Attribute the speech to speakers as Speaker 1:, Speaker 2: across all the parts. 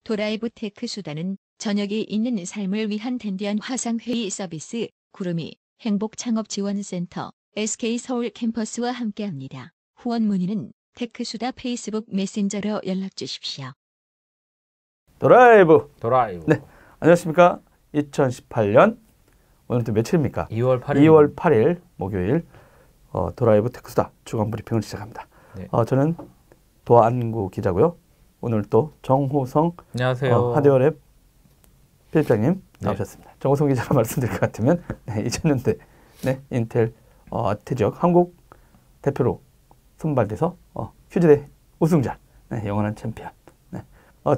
Speaker 1: 도라이브 테크 수다는 저녁이 있는 삶을 위한 댄디한 화상회의 서비스 구름이 행복창업지원센터 SK서울 캠퍼스와 함께합니다. 후원 문의는 테크수다 페이스북 메신저로 연락주십시오.
Speaker 2: 도라이브.
Speaker 3: 네,
Speaker 2: 안녕하십니까. 2018년 오늘 또 며칠입니까?
Speaker 3: 2월 8일.
Speaker 2: 2월 8일 목요일 도라이브 테크수다 주간 브리핑을 시작합니다.
Speaker 3: 네.
Speaker 2: 저는 도안구 기자고요. 오늘 또 정호성
Speaker 3: 안녕하세요.
Speaker 2: 하드웨어랩 필장님 나오셨습니다. 정호성 기자가 말씀드릴 것 같으면 2000년대 인텔 태지역 한국 대표로 선발돼서 퀴즈대 우승자, 영원한 챔피언.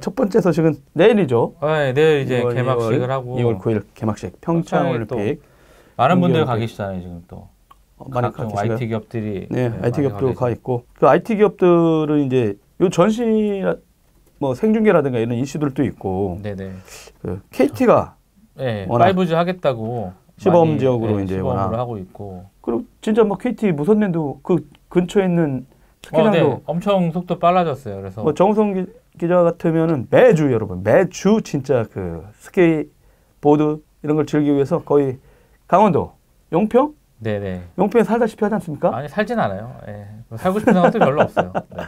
Speaker 2: 첫 번째 소식은 내일이죠.
Speaker 3: 내일 이제 개막식을 하고
Speaker 2: 2월 9일 개막식 평창올림픽.
Speaker 3: 많은 분들 가 계시잖아요 지금 또.
Speaker 2: 많이 가 계시고요.
Speaker 3: IT 기업들이
Speaker 2: IT 기업도 가 있고 그 IT 기업들은 이제 요 전시 뭐 생중계라든가 이런 이슈들도 있고.
Speaker 3: 네네.
Speaker 2: 그 KT가
Speaker 3: 5G 하겠다고
Speaker 2: 시범 지역으로 이제
Speaker 3: 시범으로 하고 있고.
Speaker 2: 그리고 진짜 뭐 KT 무선랜도 그 근처에 있는 스키장도
Speaker 3: 엄청 속도 빨라졌어요. 그래서
Speaker 2: 뭐 정우성 기자 같으면은 매주 여러분 매주 진짜 그 스케이트보드 이런 걸 즐기기 위해서 거의 강원도 용평?
Speaker 3: 네네.
Speaker 2: 용평에 살다시피 하지 않습니까?
Speaker 3: 아니 살진 않아요. 살고 싶은 생각도 별로 없어요. 네.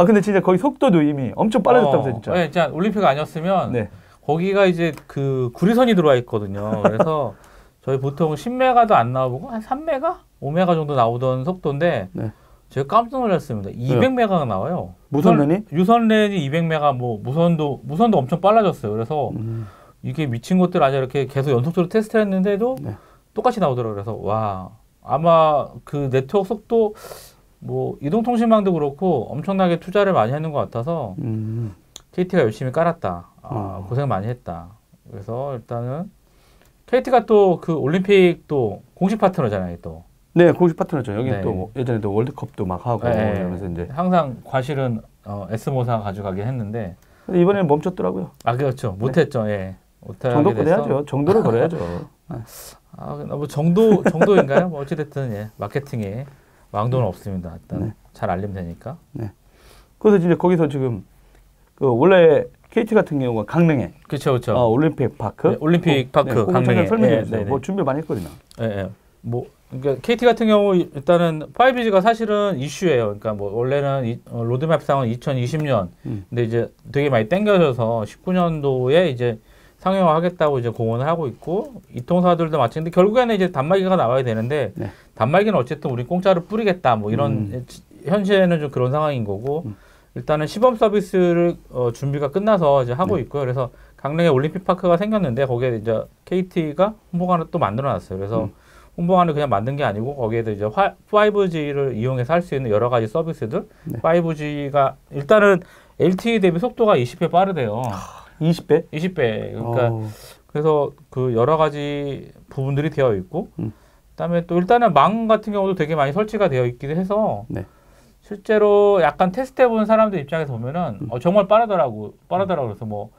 Speaker 2: 근데 진짜 거기 속도도 이미 엄청 빨라졌다면서요, 진짜.
Speaker 3: 진짜 올림픽 아니었으면 거기가 이제 그 구리선이 들어와 있거든요. 그래서 저희 보통 10메가도 안 나오고 한 3메가, 5메가 정도 나오던 속도인데 제가 깜짝 놀랐습니다. 200메가가 나와요.
Speaker 2: 무선랜이?
Speaker 3: 유선랜이 200메가, 뭐 무선도 엄청 빨라졌어요. 그래서 이게 미친 것들 아니야 이렇게 계속 연속적으로 테스트를 했는데도 똑같이 나오더라고요. 그래서 와, 아마 그 네트워크 속도 뭐 이동통신망도 그렇고 엄청나게 투자를 많이 하는 것 같아서 KT가 열심히 깔았다. 고생 많이 했다. 그래서 일단은 KT가 또 그 올림픽 또 공식 파트너잖아요, 또.
Speaker 2: 네, 공식 파트너죠. 여기 또 예전에도 월드컵도 막 하고 이러면서 이제
Speaker 3: 항상 과실은 S모사가 가져가긴 했는데
Speaker 2: 이번에는 멈췄더라고요.
Speaker 3: 그렇죠. 못했죠.
Speaker 2: 정도 걸어야죠. 정도를 걸어야죠.
Speaker 3: 뭐 정도인가요? 뭐 어찌됐든 어마케팅에 왕도는 없습니다. 일단 잘 알리면 되니까.
Speaker 2: 그래서 이제 거기서 지금 그 원래 KT 같은 경우가 강릉에
Speaker 3: 그렇죠.
Speaker 2: 올림픽 파크
Speaker 3: 올림픽 파크 강릉에
Speaker 2: 설명해 주세요. 뭐 준비 많이 했거든요.
Speaker 3: 뭐 그러니까 KT 같은 경우 일단은 5G가 사실은 이슈예요. 그러니까 뭐 원래는 로드맵상은 2020년 근데 이제 되게 많이 땡겨져서 19년도에 이제 상용화하겠다고 이제 공언을 하고 있고 이통사들도 마찬가지인데 결국에는 이제 단말기가 나와야 되는데 단말기는 어쨌든 우리 공짜로 뿌리겠다 뭐 이런 현재는 좀 그런 상황인 거고 일단은 시범 서비스를 준비가 끝나서 이제 하고 있고요. 그래서 강릉에 올림픽 파크가 생겼는데 거기에 이제 KT가 홍보관을 또 만들어놨어요. 그래서 홍보관을 그냥 만든 게 아니고 거기에도 이제 5G를 이용해서 할 수 있는 여러 가지 서비스들 5G가 일단은 LTE 대비 속도가 20배 빠르대요.
Speaker 2: 20배?
Speaker 3: 20배. 그러니까 그래서 그 여러 가지 부분들이 되어 있고 그다음에 또 일단은 망 같은 경우도 되게 많이 설치가 되어 있기도 해서 실제로 약간 테스트해본 사람들 입장에서 보면은 정말 빠르더라고. 그래서 뭐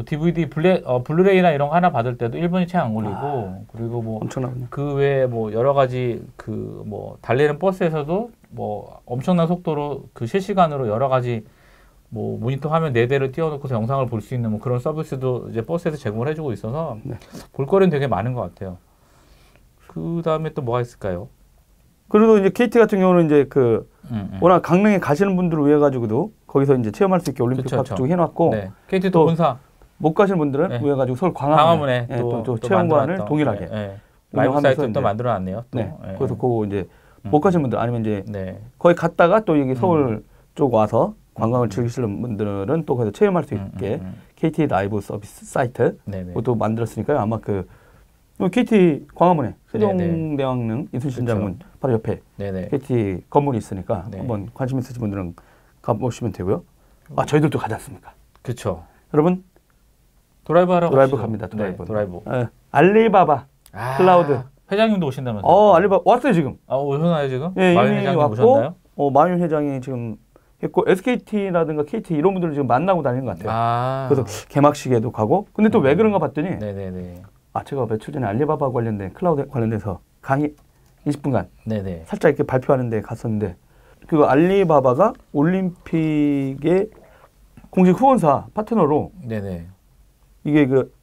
Speaker 3: DVD 블루레이나 이런 거 하나 받을 때도 1분이 채 안 걸리고 그리고 뭐 그 외에 뭐 여러 가지 그 뭐 달리는 버스에서도 뭐 엄청난 속도로 그 실시간으로 여러 가지 뭐 모니터 화면 4대를 띄워놓고서 영상을 볼 수 있는 뭐 그런 서비스도 이제 버스에서 제공을 해주고 있어서 볼거리는 되게 많은 것 같아요. 그 다음에 또 뭐가 있을까요?
Speaker 2: 그리고 이제 KT 같은 경우는 이제 그 워낙 강릉에 가시는 분들을 위해 가지고도 거기서 이제 체험할 수 있게 올림픽 파크 쪽 해놨고
Speaker 3: KT 또 본사
Speaker 2: 못 가시는 분들은 위해 가지고 서울 광화문에 또 체험관을 동일하게
Speaker 3: 라이브 사이트 또 만들어놨네요.
Speaker 2: 그래서 그거 이제 못 가시는 분들 아니면 이제 거기 갔다가 또 여기 서울 쪽 와서 관광을 즐기시는 분들은 또 거기서 체험할 수 있게 KT 라이브 서비스 사이트 그것도 만들었으니까요. 아마 그 KT 광화문에 세종대왕릉 이순신 장군 바로 옆에 KT 건물이 있으니까 한번 관심 있으신 분들은 가보시면 되고요. 저희들도 가지 않습니까?
Speaker 3: 그렇죠.
Speaker 2: 여러분
Speaker 3: 드라이브 하러
Speaker 2: 갑니다. 드라이브.
Speaker 3: 알리바바
Speaker 2: 클라우드
Speaker 3: 회장님도 오신다면서요?
Speaker 2: 알리바바 왔어요 지금.
Speaker 3: 오셨나요 지금?
Speaker 2: 마윤
Speaker 3: 회장님
Speaker 2: 왔고,
Speaker 3: 오셨나요?
Speaker 2: 마윤 회장이 지금 했고 SKT라든가 KT 이런 분들을 지금 만나고 다니는 것 같아요. 그래서 개막식에도 가고. 근데 또 왜 그런가 봤더니 제가 며칠 전에 알리바바 관련된 클라우드 관련돼서 강의 20분간 살짝 이렇게 발표하는 데 갔었는데 그 알리바바가 올림픽에 공식 후원사 파트너로
Speaker 3: 네네.
Speaker 2: 이게 그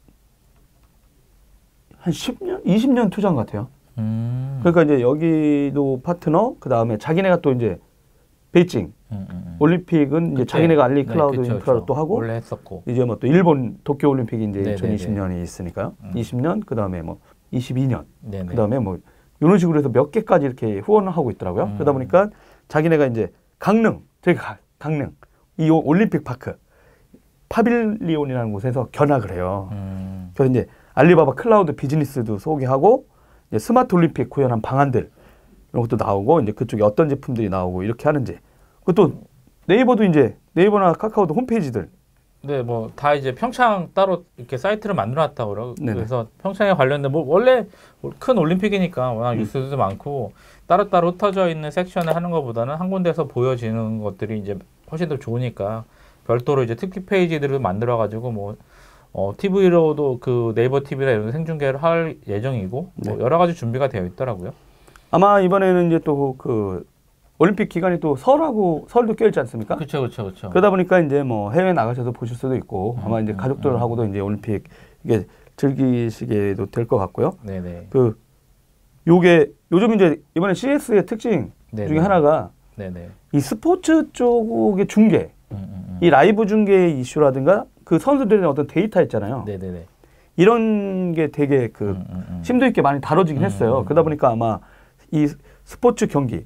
Speaker 2: 한 10년, 20년 투자한 것 같아요. 그러니까 이제 여기도 파트너, 그 다음에 자기네가 또 이제 베이징 올림픽은 이제 자기네가 알리 클라우드
Speaker 3: 네,
Speaker 2: 인프라로 또 하고
Speaker 3: 원래 했었고
Speaker 2: 이제 뭐 또 일본 도쿄 올림픽이 이제
Speaker 3: 네네네.
Speaker 2: 2020년이 있으니까요. 20년, 그 다음에 뭐 22년,
Speaker 3: 네네.
Speaker 2: 그 다음에 뭐 이런 식으로 해서 몇 개까지 이렇게 후원을 하고 있더라고요. 그러다 보니까 자기네가 이제 강릉, 저기 강릉 이 올림픽 파크 파빌리온이라는 곳에서 견학을 해요. 그래서 이제 알리바바 클라우드 비즈니스도 소개하고 이제 스마트 올림픽 구현한 방안들 이런 것도 나오고 이제 그쪽에 어떤 제품들이 나오고 이렇게 하는지 그것도 네이버도 이제 네이버나 카카오도 홈페이지들
Speaker 3: 네, 뭐 다 이제 평창 따로 이렇게 사이트를 만들어놨다고 그래요. 그래서 평창에 관련된 뭐 원래 큰 올림픽이니까 워낙 뉴스도 많고 따로따로 흩어져 있는 섹션을 하는 것보다는 한 군데서 보여지는 것들이 이제 훨씬 더 좋으니까 별도로 이제 특기 페이지들을 만들어가지고 뭐 TV로도 그 네이버 TV나 이런 생중계를 할 예정이고 뭐 여러 가지 준비가 되어 있더라고요.
Speaker 2: 아마 이번에는 이제 또 그 올림픽 기간이 또 설도 껴있지 않습니까?
Speaker 3: 그렇죠.
Speaker 2: 그러다 보니까 이제 뭐 해외 나가셔서 보실 수도 있고 아마 이제 가족들하고도 이제 올림픽 이게 즐기시게도 될 것 같고요.
Speaker 3: 네네.
Speaker 2: 그 요게 요즘 이제 이번에 CS의 특징
Speaker 3: 네네.
Speaker 2: 중에 하나가
Speaker 3: 네네.
Speaker 2: 이 스포츠 쪽의 중계, 이 라이브 중계 이슈라든가 그 선수들의 어떤 데이터 있잖아요.
Speaker 3: 네네네.
Speaker 2: 이런 게 되게 그 심도 있게 많이 다뤄지긴 했어요. 그러다 보니까 아마 이 스포츠 경기,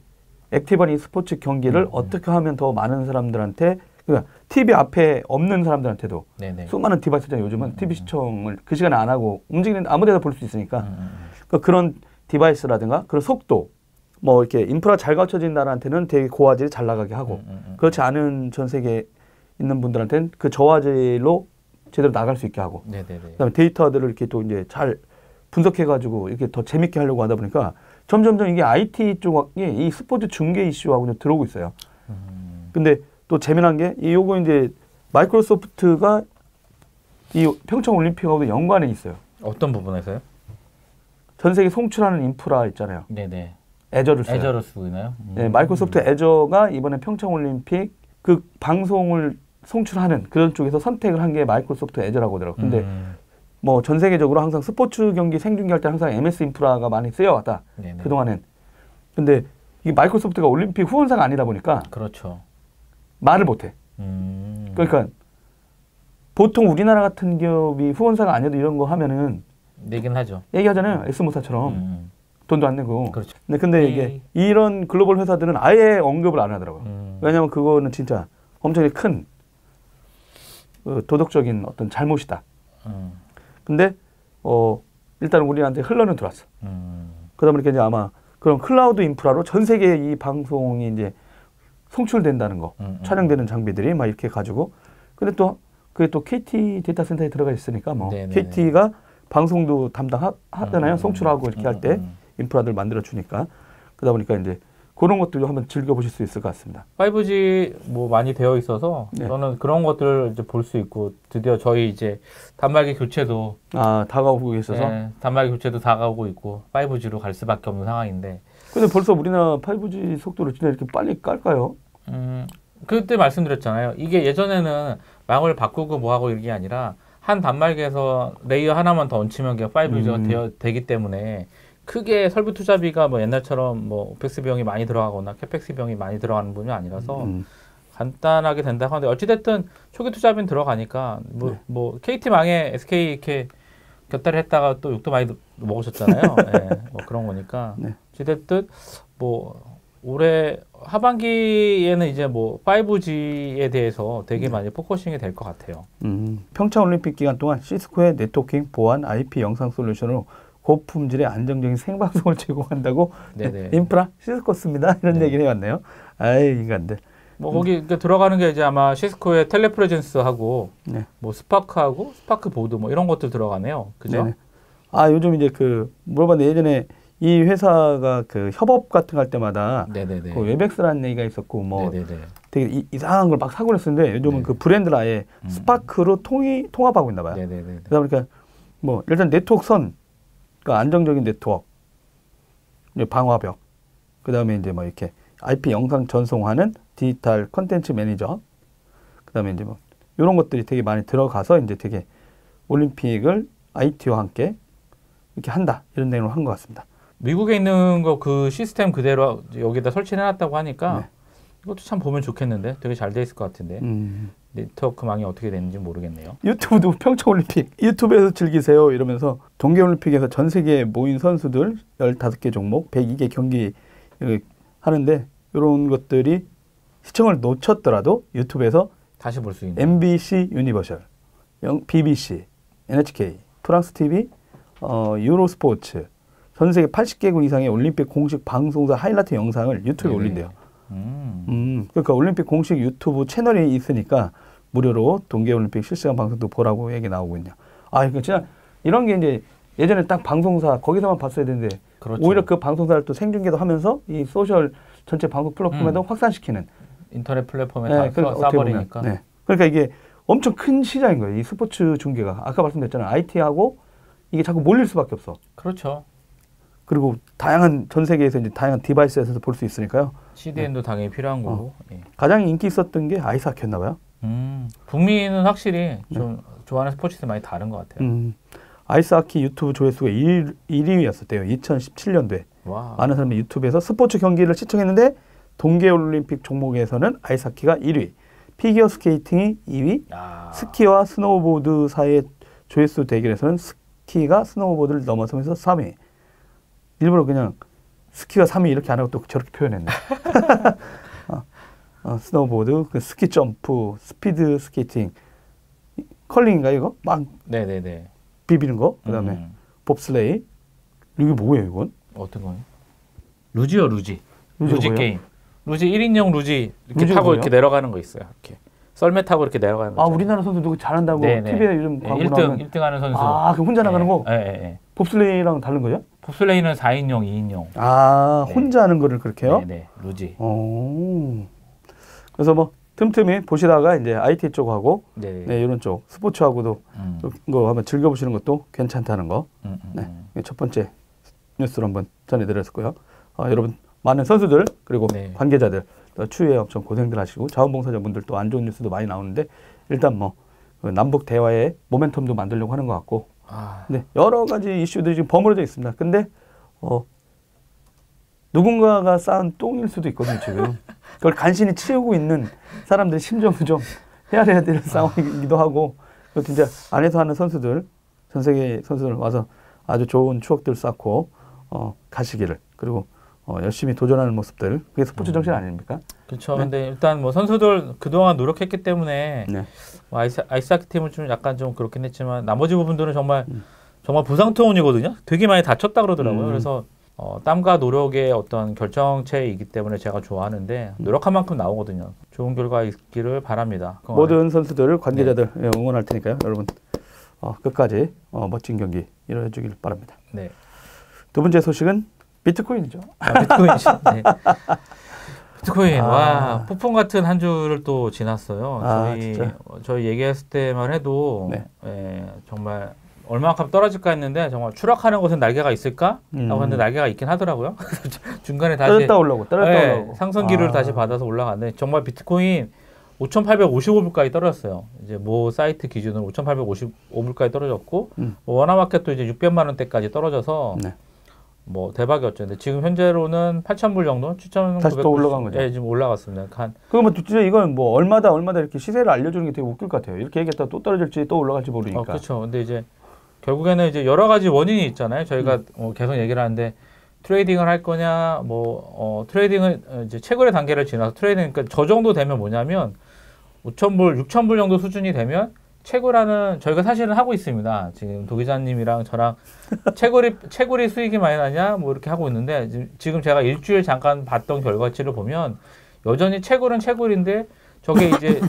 Speaker 2: 액티브한 이 스포츠 경기를 어떻게 하면 더 많은 사람들한테 그러니까 TV 앞에 없는 사람들한테도
Speaker 3: 네네.
Speaker 2: 수많은 디바이스잖아요. 요즘은 TV 시청을 그 시간에 안 하고 움직이는 아무 데나 볼 수 있으니까 그러니까 그런 디바이스라든가 그런 속도 뭐 이렇게 인프라 잘 갖춰진 나라한테는 되게 고화질이 잘 나가게 하고 그렇지 않은 전 세계에 있는 분들한테는 그 저화질로 제대로 나갈 수 있게 하고 그다음에 데이터들을 이렇게 또 이제 잘 분석해가지고 이렇게 더 재밌게 하려고 하다 보니까 점점점 이게 IT 쪽이 이 스포츠 중계 이슈하고 들어오고 있어요. 근데 또 재미난 게 요거 이제 마이크로소프트가 이 평창 올림픽하고도 연관이 있어요.
Speaker 3: 어떤 부분에서요?
Speaker 2: 전 세계 송출하는 인프라 있잖아요.
Speaker 3: 네네.
Speaker 2: 애저를 써요.
Speaker 3: 애저를 쓰고 있나요?
Speaker 2: 네, 마이크로소프트 애저가 이번에 평창 올림픽 그 방송을 송출하는 그런 쪽에서 선택을 한 게 마이크로소프트 애저라고 하더라고요. 근데 뭐 전 세계적으로 항상 스포츠 경기 생중계할 때 항상 MS 인프라가 많이 쓰여왔다. 네네. 그동안엔. 근데 이게 마이크로소프트가 올림픽 후원사가 아니다 보니까
Speaker 3: 그렇죠.
Speaker 2: 말을 못해. 그러니까 보통 우리나라 같은 기업이 후원사가 아니어도 이런 거 하면은
Speaker 3: 얘기는 하죠.
Speaker 2: 얘기하잖아요. S모사처럼 돈도 안 내고.
Speaker 3: 그렇죠.
Speaker 2: 근데 이게 이런 글로벌 회사들은 아예 언급을 안 하더라고요. 왜냐하면 그거는 진짜 엄청나게 큰 도덕적인 어떤 잘못이다. 근데 일단 우리한테 흘러는 들어왔어. 그러다 보니까 이제 아마 그런 클라우드 인프라로 전 세계에 이 방송이 이제 송출된다는 거, 촬영되는 장비들이 막 이렇게 가지고 근데 또 그게 또 KT 데이터 센터에 들어가 있으니까 뭐 네네네. KT가 방송도 담당하잖아요. 송출하고 이렇게 할 때 인프라들 만들어 주니까 그러다 보니까 이제 그런 것들도 한번 즐겨보실 수 있을 것 같습니다.
Speaker 3: 5G 뭐 많이 되어 있어서 저는 그런 것들을 이제 볼 수 있고 드디어 저희 이제 단말기 교체도
Speaker 2: 다가오고 계셔서
Speaker 3: 단말기 교체도 다가오고 있고 5G로 갈 수밖에 없는 상황인데.
Speaker 2: 근데 벌써 우리나라 5G 속도를 진짜 이렇게 빨리 깔까요?
Speaker 3: 그때 말씀드렸잖아요. 이게 예전에는 망을 바꾸고 뭐하고 이게 아니라 한 단말기에서 레이어 하나만 더 얹히면 5G가 되기 때문에 크게 설비 투자비가 뭐 옛날처럼 뭐 오펙스 비용이 많이 들어가거나 캐펙스 비용이 많이 들어가는 분이 아니라서 간단하게 된다고 하는데 어찌됐든 초기 투자비는 들어가니까 뭐 KT망에 SK 이렇게 곁다리 했다가 또 욕도 많이 먹으셨잖아요. 뭐 그런 거니까 어찌됐든 뭐 올해 하반기에는 이제 뭐 5G에 대해서 되게 많이 포커싱이 될 것 같아요.
Speaker 2: 평창 올림픽 기간 동안 시스코의 네트워킹, 보안, IP 영상 솔루션으로 고품질의 안정적인 생방송을 제공한다고 인프라 시스코습니다. 이런 얘기를 해왔네요. 아이 인간들.
Speaker 3: 뭐 거기 들어가는 게 이제 아마 시스코의 텔레프레젠스하고 뭐 스파크하고 스파크 보드 뭐 이런 것들 들어가네요. 그죠?
Speaker 2: 네네. 요즘 이제 물어봤는데 예전에 이 회사가 그 협업 같은 거 할 때마다 그 웹엑스라는 얘기가 있었고 뭐 되게 이상한 걸 막 사고 그랬었는데 요즘은 그 브랜드를 아예 스파크로 통합하고 있나 봐요. 그러다 보니까 뭐 일단 네트워크선 그러니까 안정적인 네트워크, 방화벽, 그 다음에 이제 뭐 이렇게 IP 영상 전송하는 디지털 컨텐츠 매니저, 그 다음에 이제 뭐 이런 것들이 되게 많이 들어가서 이제 되게 올림픽을 IT와 함께 이렇게 한다 이런 내용을 한 것 같습니다.
Speaker 3: 미국에 있는 거 그 시스템 그대로 여기다 설치해 놨다고 하니까
Speaker 2: 네.
Speaker 3: 이것도 참 보면 좋겠는데 되게 잘 돼 있을 것 같은데 네트워크망이 어떻게 되는지 모르겠네요.
Speaker 2: 유튜브도 평창올림픽 유튜브에서 즐기세요 이러면서 동계올림픽에서 전 세계에 모인 선수들 15개 종목 102개 경기 하는데 이런 것들이 시청을 놓쳤더라도 유튜브에서
Speaker 3: 다시 볼 수 있는
Speaker 2: MBC 유니버셜, BBC, NHK, 프랑스 TV, 유로스포츠 전 세계 80개국 이상의 올림픽 공식 방송사 하이라이트 영상을 유튜브에 올린대요. 그러니까 올림픽 공식 유튜브 채널이 있으니까 무료로 동계올림픽 실시간 방송도 보라고 얘기 나오거든요. 아, 그러니까 진짜 이런 게 이제 예전에 딱 방송사 거기서만 봤어야 되는데
Speaker 3: 그렇죠.
Speaker 2: 오히려 그 방송사를 또 생중계도 하면서 이 소셜 전체 방송 플랫폼에도 확산시키는
Speaker 3: 인터넷 플랫폼에 다 쏴버리니까.
Speaker 2: 네. 그러니까 이게 엄청 큰 시장인 거예요. 이 스포츠 중계가. 아까 말씀드렸잖아요. IT하고 이게 자꾸 몰릴 수밖에 없어.
Speaker 3: 그렇죠.
Speaker 2: 그리고 다양한 전 세계에서 이제 다양한 디바이스에서 볼 수 있으니까요.
Speaker 3: CDN도 당연히 필요한 거고. 예.
Speaker 2: 가장 인기 있었던 게 아이스하키였나 봐요.
Speaker 3: 북미는 확실히 좀 좋아하는 스포츠들이 많이 다른 것 같아요.
Speaker 2: 아이스하키 유튜브 조회수가 1위였었대요. 2017년도에.
Speaker 3: 와.
Speaker 2: 많은 사람들이 유튜브에서 스포츠 경기를 시청했는데 동계올림픽 종목에서는 아이스하키가 1위, 피겨 스케이팅이 2위, 스키와 스노우보드 사이의 조회수 대결에서는 스키가 스노우보드를 넘어서면서 3위. 일부러 그냥 스키가 3위 이렇게 안 하고 또 저렇게 표현했네. 스노우보드, 그 스키 점프, 스피드 스케이팅, 컬링인가 이거? 막
Speaker 3: 네네네.
Speaker 2: 비비는 거, 그다음에 봅슬레이. 이게 뭐예요 이건?
Speaker 3: 어떤 거요? 루지요 루지. 루지
Speaker 2: 뭐예요?
Speaker 3: 게임. 루지 1인용 루지 이렇게 타고
Speaker 2: 뭐예요?
Speaker 3: 이렇게 내려가는 거 있어요. 이렇게 썰매 타고 이렇게 내려가는 거.
Speaker 2: 우리나라 선수 누구 잘한다고
Speaker 3: 네네.
Speaker 2: TV에 요즘 광고
Speaker 3: 1등
Speaker 2: 나오면
Speaker 3: 1등 하는 선수.
Speaker 2: 그 혼자 나가는 거?
Speaker 3: 네.
Speaker 2: 봅슬레이랑 다른 거죠?
Speaker 3: 봅슬레이는 4인용, 2인용.
Speaker 2: 네. 혼자 하는 거를 그렇게 해요?
Speaker 3: 네, 루지.
Speaker 2: 그래서 뭐 틈틈이 보시다가 이제 IT 쪽하고
Speaker 3: 네,
Speaker 2: 이런 쪽 스포츠하고도 이거 한번 즐겨보시는 것도 괜찮다는 거. 네, 첫 번째 뉴스로 한번 전해드렸고요. 여러분 많은 선수들 그리고 관계자들 추위에 엄청 고생들 하시고 자원봉사자분들 또 안 좋은 뉴스도 많이 나오는데 일단 뭐 남북 대화의 모멘텀도 만들려고 하는 것 같고. 네, 여러 가지 이슈들이 지금 버무려져 있습니다. 근데 누군가가 쌓은 똥일 수도 있거든요, 지금. 그걸 간신히 치우고 있는 사람들의 심정도 좀 헤아려야 될 상황이기도 하고, 진짜 안에서 하는 선수들, 전 세계 선수들 와서 아주 좋은 추억들 쌓고 가시기를, 그리고 열심히 도전하는 모습들, 그게 스포츠 정신 아닙니까?
Speaker 3: 그렇죠. 네. 근데 일단 뭐 선수들 그동안 노력했기 때문에 뭐 아이스하키 팀은 좀 약간 좀 그렇긴 했지만 나머지 부분들은 정말 부상투혼이거든요. 되게 많이 다쳤다 그러더라고요. 그래서 땀과 노력의 어떤 결정체이기 때문에 제가 좋아하는데 노력한 만큼 나오거든요. 좋은 결과 있기를 바랍니다.
Speaker 2: 모든 선수들, 관계자들 응원할 테니까요. 여러분 끝까지 멋진 경기 이뤄내 주길 바랍니다.
Speaker 3: 네.
Speaker 2: 두 번째 소식은 비트코인이죠.
Speaker 3: 비트코인이죠. 네. 비트코인 와 폭풍 같은 한 주를 또 지났어요. 저희 얘기했을 때만 해도 정말 얼마만큼 떨어질까 했는데 정말 추락하는 곳은 날개가 있을까? 라고 했는데 날개가 있긴 하더라고요. 중간에 다시
Speaker 2: 떨어졌다 올라오고
Speaker 3: 상승기를 다시 받아서 올라갔는데 정말 비트코인 5,855불까지 떨어졌어요. 이제 모 사이트 기준으로 5,855불까지 떨어졌고 워너마켓도 이제 600만 원대까지 떨어져서 뭐 대박이었죠. 근데 지금 현재로는 8,000불 정도, 7,900불
Speaker 2: 다시 또 올라간 거죠.
Speaker 3: 네, 지금 올라갔습니다.
Speaker 2: 그러면 진짜 이건 뭐 얼마다 이렇게 시세를 알려주는 게 되게 웃길 것 같아요. 이렇게 얘기했다 또 떨어질지 또 올라갈지 모르니까.
Speaker 3: 그렇죠. 근데 이제 결국에는 이제 여러 가지 원인이 있잖아요. 저희가 계속 얘기를 하는데 트레이딩을 할 거냐, 트레이딩은 이제 최고의 단계를 지나서 트레이딩, 그러니까 저 정도 되면 뭐냐면 5,000불, 6,000불 정도 수준이 되면 채굴하는 저희가 사실은 하고 있습니다. 지금 도 기자님이랑 저랑 채굴이 수익이 많이 나냐 뭐 이렇게 하고 있는데 지금 제가 일주일 잠깐 봤던 결과치를 보면 여전히 채굴은 채굴인데 저게 이제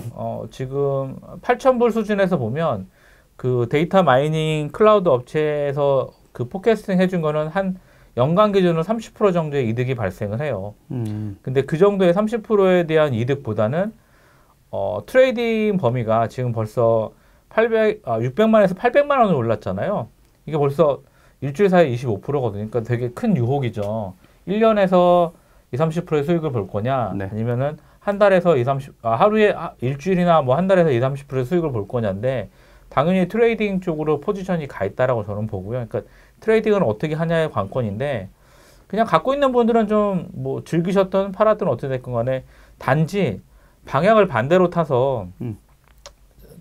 Speaker 3: 지금 8,000불 수준에서 보면 그 데이터 마이닝 클라우드 업체에서 그 포캐스팅 해준 거는 한 연간 기준으로 30% 정도의 이득이 발생을 해요. 근데 그 정도의 30%에 대한 이득보다는 트레이딩 범위가 지금 벌써 600만에서 800만 원을 올랐잖아요. 이게 벌써 일주일 사이에 25%거든요. 그러니까 되게 큰 유혹이죠. 1년에서 20, 30%의 수익을 볼 거냐, 아니면은 한 달에서 30, 하루에 일주일이나 뭐 한 달에서 30% 수익을 볼 거냐인데 당연히 트레이딩 쪽으로 포지션이 가 있다라고 저는 보고요. 그러니까 트레이딩은 어떻게 하냐의 관건인데 그냥 갖고 있는 분들은 좀 뭐 즐기셨던 팔았던 어떻게 됐건 간에 단지 방향을 반대로 타서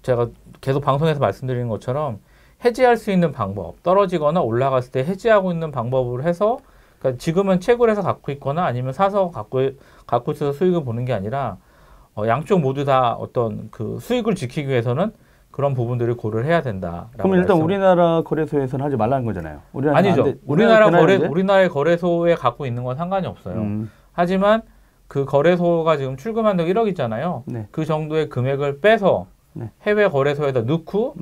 Speaker 3: 제가 계속 방송에서 말씀드리는 것처럼 해지할 수 있는 방법, 떨어지거나 올라갔을 때 해지하고 있는 방법을 해서 그러니까 지금은 채굴 해서 갖고 있거나 아니면 사서 갖고 있어서 수익을 보는 게 아니라 양쪽 모두 다 어떤 그 수익을 지키기 위해서는 그런 부분들을 고려를 해야 된다.
Speaker 2: 그럼 일단 우리나라 거래소에서는 하지 말라는 거잖아요.
Speaker 3: 아니죠. 우리나라의 거래소에 갖고 있는 건 상관이 없어요. 하지만 그 거래소가 지금 출금한다고 1억 있잖아요.
Speaker 2: 네.
Speaker 3: 그 정도의 금액을 빼서
Speaker 2: 네.
Speaker 3: 해외 거래소에다 넣고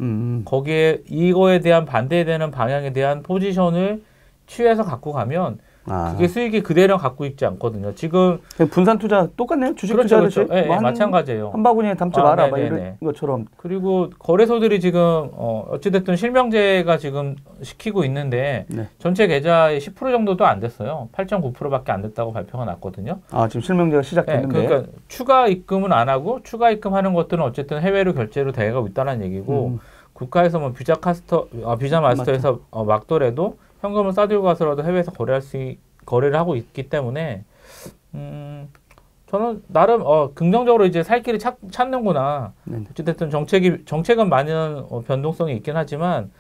Speaker 3: 거기에 이거에 대한 반대되는 방향에 대한 포지션을 취해서 갖고 가면 그게 수익이 그대로 갖고 있지 않거든요. 지금
Speaker 2: 분산 투자 똑같네요. 주식
Speaker 3: 그렇죠,
Speaker 2: 투자듯이
Speaker 3: 그렇죠. 네, 마찬가지예요.
Speaker 2: 한 바구니에 담지 마라 이런 것처럼.
Speaker 3: 그리고 거래소들이 지금 어찌됐든 실명제가 지금 시키고 있는데
Speaker 2: 네.
Speaker 3: 전체 계좌의 10% 정도도 안 됐어요. 8.9%밖에 안 됐다고 발표가 났거든요.
Speaker 2: 지금 실명제가 시작됐는데.
Speaker 3: 네, 그러니까 추가 입금은 안 하고 추가 입금하는 것들은 어쨌든 해외로 결제로 돼가고 있다는 얘기고 국가에서 뭐 비자 마스터에서 막더라도 현금을 싸들고 가서라도 해외에서 거래를 하고 있기 때문에 저는 나름 긍정적으로 이제 살 길을 찾는구나. 어찌됐든 정책은 많은 변동성이 있긴 하지만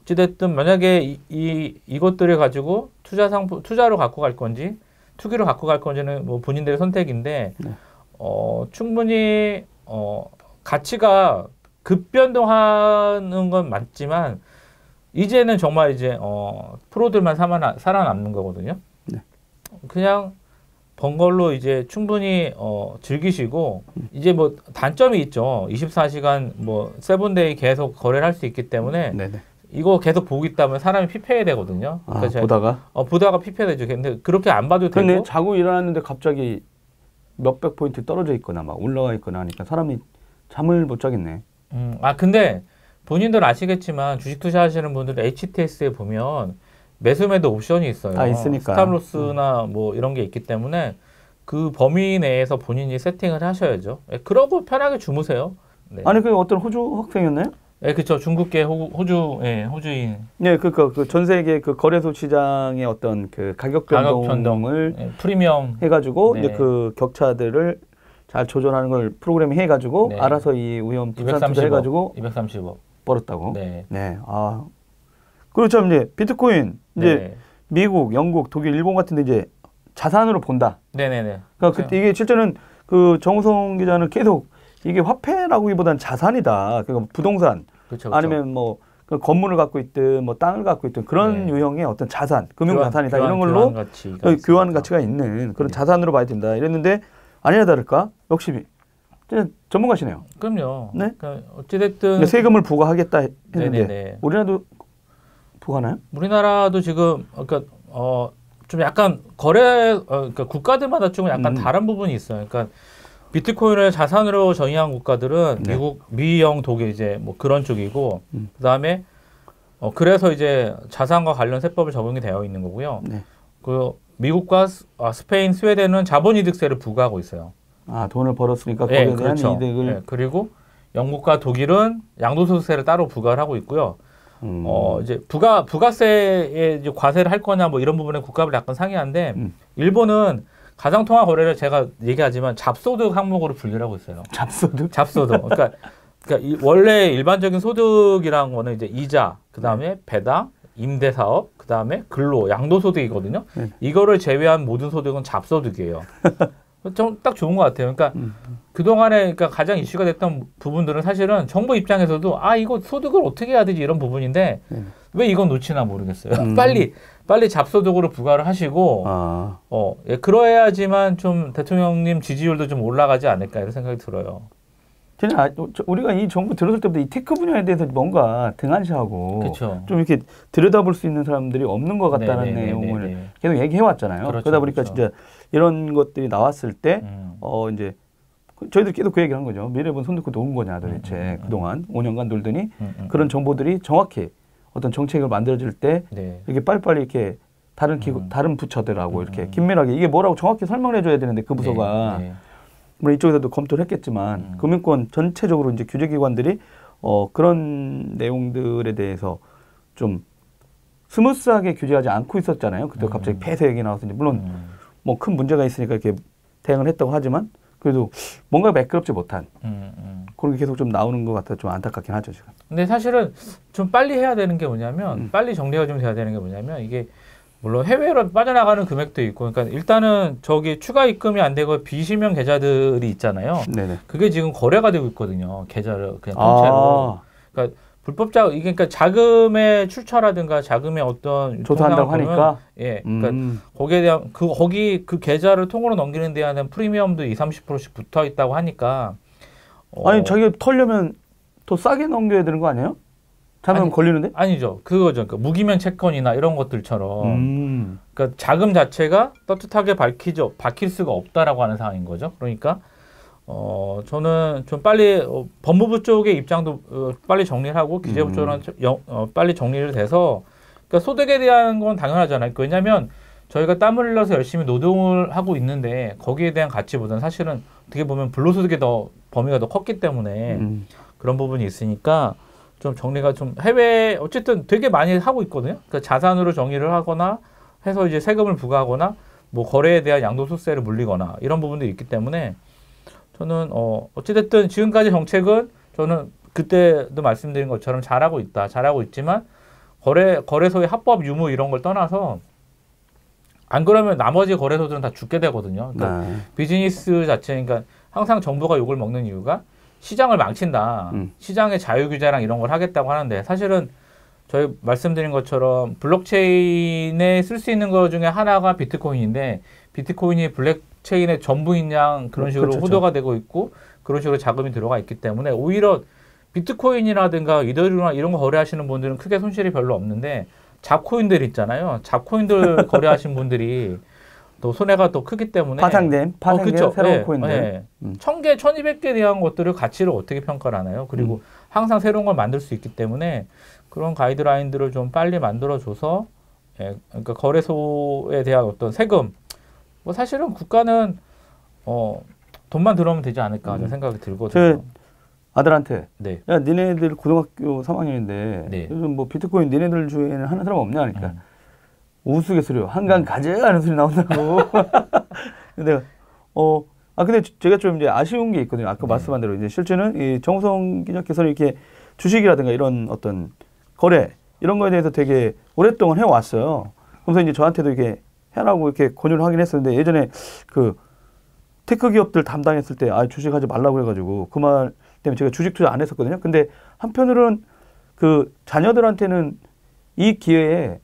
Speaker 3: 어찌됐든 만약에 이것들을 가지고 투자로 갖고 갈 건지 투기로 갖고 갈 건지는 뭐 본인들의 선택인데 충분히 가치가 급변동하는 건 맞지만 이제는 정말 이제 프로들만 살아남는 거거든요.
Speaker 2: 네.
Speaker 3: 그냥 번 걸로 이제 충분히 즐기시고 이제 뭐 단점이 있죠. 24시간 뭐 세븐데이 계속 거래를 할 수 있기 때문에
Speaker 2: 네네.
Speaker 3: 이거 계속 보고 있다 보면 사람이 피폐해야 되거든요.
Speaker 2: 보다가?
Speaker 3: 보다가 피폐되죠. 근데 그렇게 안 봐도 되고.
Speaker 2: 근데 자고 일어났는데 갑자기 몇백 포인트 떨어져 있거나 막 올라가 있거나 하니까 사람이 잠을 못 자겠네.
Speaker 3: 근데 본인들 아시겠지만 주식 투자하시는 분들 HTS에 보면 매수매도 옵션이 있어요.
Speaker 2: 있으니까.
Speaker 3: 스탑로스나 뭐 이런 게 있기 때문에 그 범위 내에서 본인이 세팅을 하셔야죠. 그러고 편하게 주무세요. 네.
Speaker 2: 아니 그 어떤 호주 학생이었나요?
Speaker 3: 네, 그렇죠. 중국계 호주인.
Speaker 2: 네, 그러니까 그 전 세계 그 거래소 시장의 어떤 그 가격 변동을
Speaker 3: 프리미엄
Speaker 2: 해가지고 이제 그 격차들을 잘 조절하는 걸 프로그램이 해가지고 알아서 이 위험 분산 투자 해가지고
Speaker 3: 230억
Speaker 2: 벌었다고.
Speaker 3: 네.
Speaker 2: 그렇죠. 이제 비트코인 이제 미국, 영국, 독일, 일본 같은데 이제 자산으로 본다.
Speaker 3: 네네네.
Speaker 2: 그러니까 그때 이게 실제는 그 정우성 기자는 계속 이게 화폐라고기보다는 자산이다. 그러니까 부동산
Speaker 3: 그쵸.
Speaker 2: 아니면 뭐 그 건물을 갖고 있든 뭐 땅을 갖고 있든 그런 유형의 어떤 자산, 금융 자산이다 이런 걸로 교환 가치가 있는 그런 자산으로 봐야 된다. 이랬는데 아니나 다를까 역시 전문가시네요.
Speaker 3: 그럼요.
Speaker 2: 네.
Speaker 3: 그러니까 어찌됐든
Speaker 2: 세금을 부과하겠다 했는데
Speaker 3: 네네네.
Speaker 2: 우리나라도 부과하나요?
Speaker 3: 우리나라도 지금 그러니까 좀 약간 그러니까 국가들마다 좀 약간 다른 부분이 있어요. 그러니까 비트코인을 자산으로 정의한 국가들은 미국, 미영, 독일 이제 뭐 그런 쪽이고 그다음에 그래서 이제 자산과 관련 세법을 적용이 되어 있는 거고요. 그 미국과 스페인, 스웨덴은 자본이득세를 부과하고 있어요.
Speaker 2: 돈을 벌었으니까 거기에 대한
Speaker 3: 그렇죠.
Speaker 2: 이득을.
Speaker 3: 그리고 영국과 독일은 양도소득세를 따로 부과를 하고 있고요. 이제 부가세에 이제 과세를 할 거냐 뭐 이런 부분에 국가별 약간 상이한데 일본은 가상통화 거래를 제가 얘기하지만 잡소득 항목으로 분류를 하고 있어요.
Speaker 2: 잡소득?
Speaker 3: 잡소득. 그러니까 원래 일반적인 소득이라는 거는 이제 이자, 그 다음에 배당, 임대사업, 그 다음에 근로, 양도소득이거든요. 이거를 제외한 모든 소득은 잡소득이에요. 좀 딱 좋은 것 같아요. 그러니까 그동안에 그러니까 가장 이슈가 됐던 부분들은 사실은 정부 입장에서도 이거 소득을 어떻게 해야 되지 이런 부분인데 왜 이건 놓치나 모르겠어요. 빨리 잡소득으로 부과를 하시고 그러야지만 좀 대통령님 지지율도 좀 올라가지 않을까 이런 생각이 들어요.
Speaker 2: 우리가 이 정부 들어설 때부터 이 테크 분야에 대해서 뭔가 등한시하고
Speaker 3: 그쵸.
Speaker 2: 좀 이렇게 들여다볼 수 있는 사람들이 없는 것 같다는 내용을 계속 얘기해 왔잖아요.
Speaker 3: 그렇죠,
Speaker 2: 그러다 보니까
Speaker 3: 그렇죠.
Speaker 2: 진짜 이런 것들이 나왔을 때 이제 저희들 계속 그 얘기를 한 거죠. 미래분 손 놓고 놓은 거냐 도대체 그동안 5년간 놀더니 그런 정보들이 정확히 어떤 정책을 만들어질 때 이렇게 빨리빨리 이렇게 다른 기구, 다른 부처들하고 이렇게 긴밀하게 이게 뭐라고 정확히 설명을 해줘야 되는데 그 부서가 물론 이쪽에서도 검토를 했겠지만 금융권 전체적으로 이제 규제기관들이 그런 내용들에 대해서 좀 스무스하게 규제하지 않고 있었잖아요. 그때 갑자기 폐쇄 얘기 나와서 이제 물론 뭐 큰 문제가 있으니까 이렇게 대응을 했다고 하지만 그래도 뭔가 매끄럽지 못한 그런 게 계속 좀 나오는 것 같아 좀 안타깝긴 하죠 지금.
Speaker 3: 근데 사실은 좀 빨리 해야 되는 게 뭐냐면 빨리 정리가 좀 돼야 되는 게 뭐냐면 이게 물론 해외로 빠져나가는 금액도 있고 그러니까 일단은 저기 추가 입금이 안 되고 비실명 계좌들이 있잖아요.
Speaker 2: 네네.
Speaker 3: 그게 지금 거래가 되고 있거든요. 계좌를 그냥 통째로. 그러니까 불법 이게 그러니까 자금의 출처라든가 자금의 어떤
Speaker 2: 조사한다고 하니까
Speaker 3: 예. 그러니까 거기에 대한 거기 그 계좌를 통으로 넘기는 데 대한 프리미엄도 20-30%씩 붙어 있다고 하니까
Speaker 2: 아니 자기가 털려면 더 싸게 넘겨야 되는 거 아니에요? 자금 걸리는데?
Speaker 3: 아니죠. 그거죠. 그러니까 무기명 채권이나 이런 것들처럼 그러니까 자금 자체가 떳떳하게 밝힐 수가 없다라고 하는 상황인 거죠. 그러니까 저는 좀 빨리 법무부 쪽의 입장도 빨리 정리를 하고 기재부 쪽은 빨리 정리를 돼서 그러니까 소득에 대한 건 당연하잖아요. 왜냐하면 저희가 땀을 흘려서 열심히 노동을 하고 있는데 거기에 대한 가치보다는 사실은 어떻게 보면 불로소득의 범위가 더 컸기 때문에 그런 부분이 있으니까 좀 정리가 좀 해외 어쨌든 되게 많이 하고 있거든요. 그러니까 자산으로 정의를 하거나 해서 이제 세금을 부과하거나 뭐 거래에 대한 양도소득세를 물리거나 이런 부분들이 있기 때문에 저는 어찌됐든 지금까지 정책은 저는 그때도 말씀드린 것처럼 잘하고 있지만 거래소의 합법 유무 이런 걸 떠나서 안 그러면 나머지 거래소들은 다 죽게 되거든요. 그러니까 비즈니스 자체 그러니까 항상 정부가 욕을 먹는 이유가 시장을 망친다. 시장의 자유규제랑 이런 걸 하겠다고 하는데 사실은 저희 말씀드린 것처럼 블록체인에 쓸 수 있는 것 중에 하나가 비트코인인데 비트코인이 블록체인의 전부인 양 그런 식으로 그렇죠. 호도가 되고 있고 그런 식으로 자금이 들어가 있기 때문에 오히려 비트코인이라든가 이더리움이나 이런 거 거래하시는 분들은 크게 손실이 별로 없는데 잡코인들 있잖아요. 잡코인들 거래하신 분들이 또 손해가 또 크기 때문에
Speaker 2: 파생된 새로운 코인들.
Speaker 3: 네. 1000개, 1200개에 대한 것들을 가치를 어떻게 평가를 하나요? 그리고 항상 새로운 걸 만들 수 있기 때문에 그런 가이드라인들을 좀 빨리 만들어줘서 그러니까 거래소에 대한 어떤 세금 뭐 사실은 국가는 돈만 들어오면 되지 않을까 하는 생각이 들거든요.
Speaker 2: 아들한테
Speaker 3: 네.
Speaker 2: 야 니네들 고등학교 3학년인데
Speaker 3: 네.
Speaker 2: 요즘 뭐 비트코인 니네들 주위에는 하는 사람 없냐 하니까 우스갯소리요. 한강 가자 하는 소리 나온다고. 근데 근데 제가 좀 이제 아쉬운 게 있거든요. 아까 말씀한 대로 이제 실제는 이 정우성 기자께서는 이렇게 주식이라든가 이런 어떤 거래 이런 거에 대해서 되게 오랫동안 해왔어요. 그래서 이제 저한테도 이렇게 해라고 이렇게 권유를 하긴 했었는데 예전에 그 테크 기업들 담당했을 때 주식하지 말라고 해가지고 그 말 때문에 제가 주식 투자 안 했었거든요. 근데 한편으로는 그 자녀들한테는 이 기회에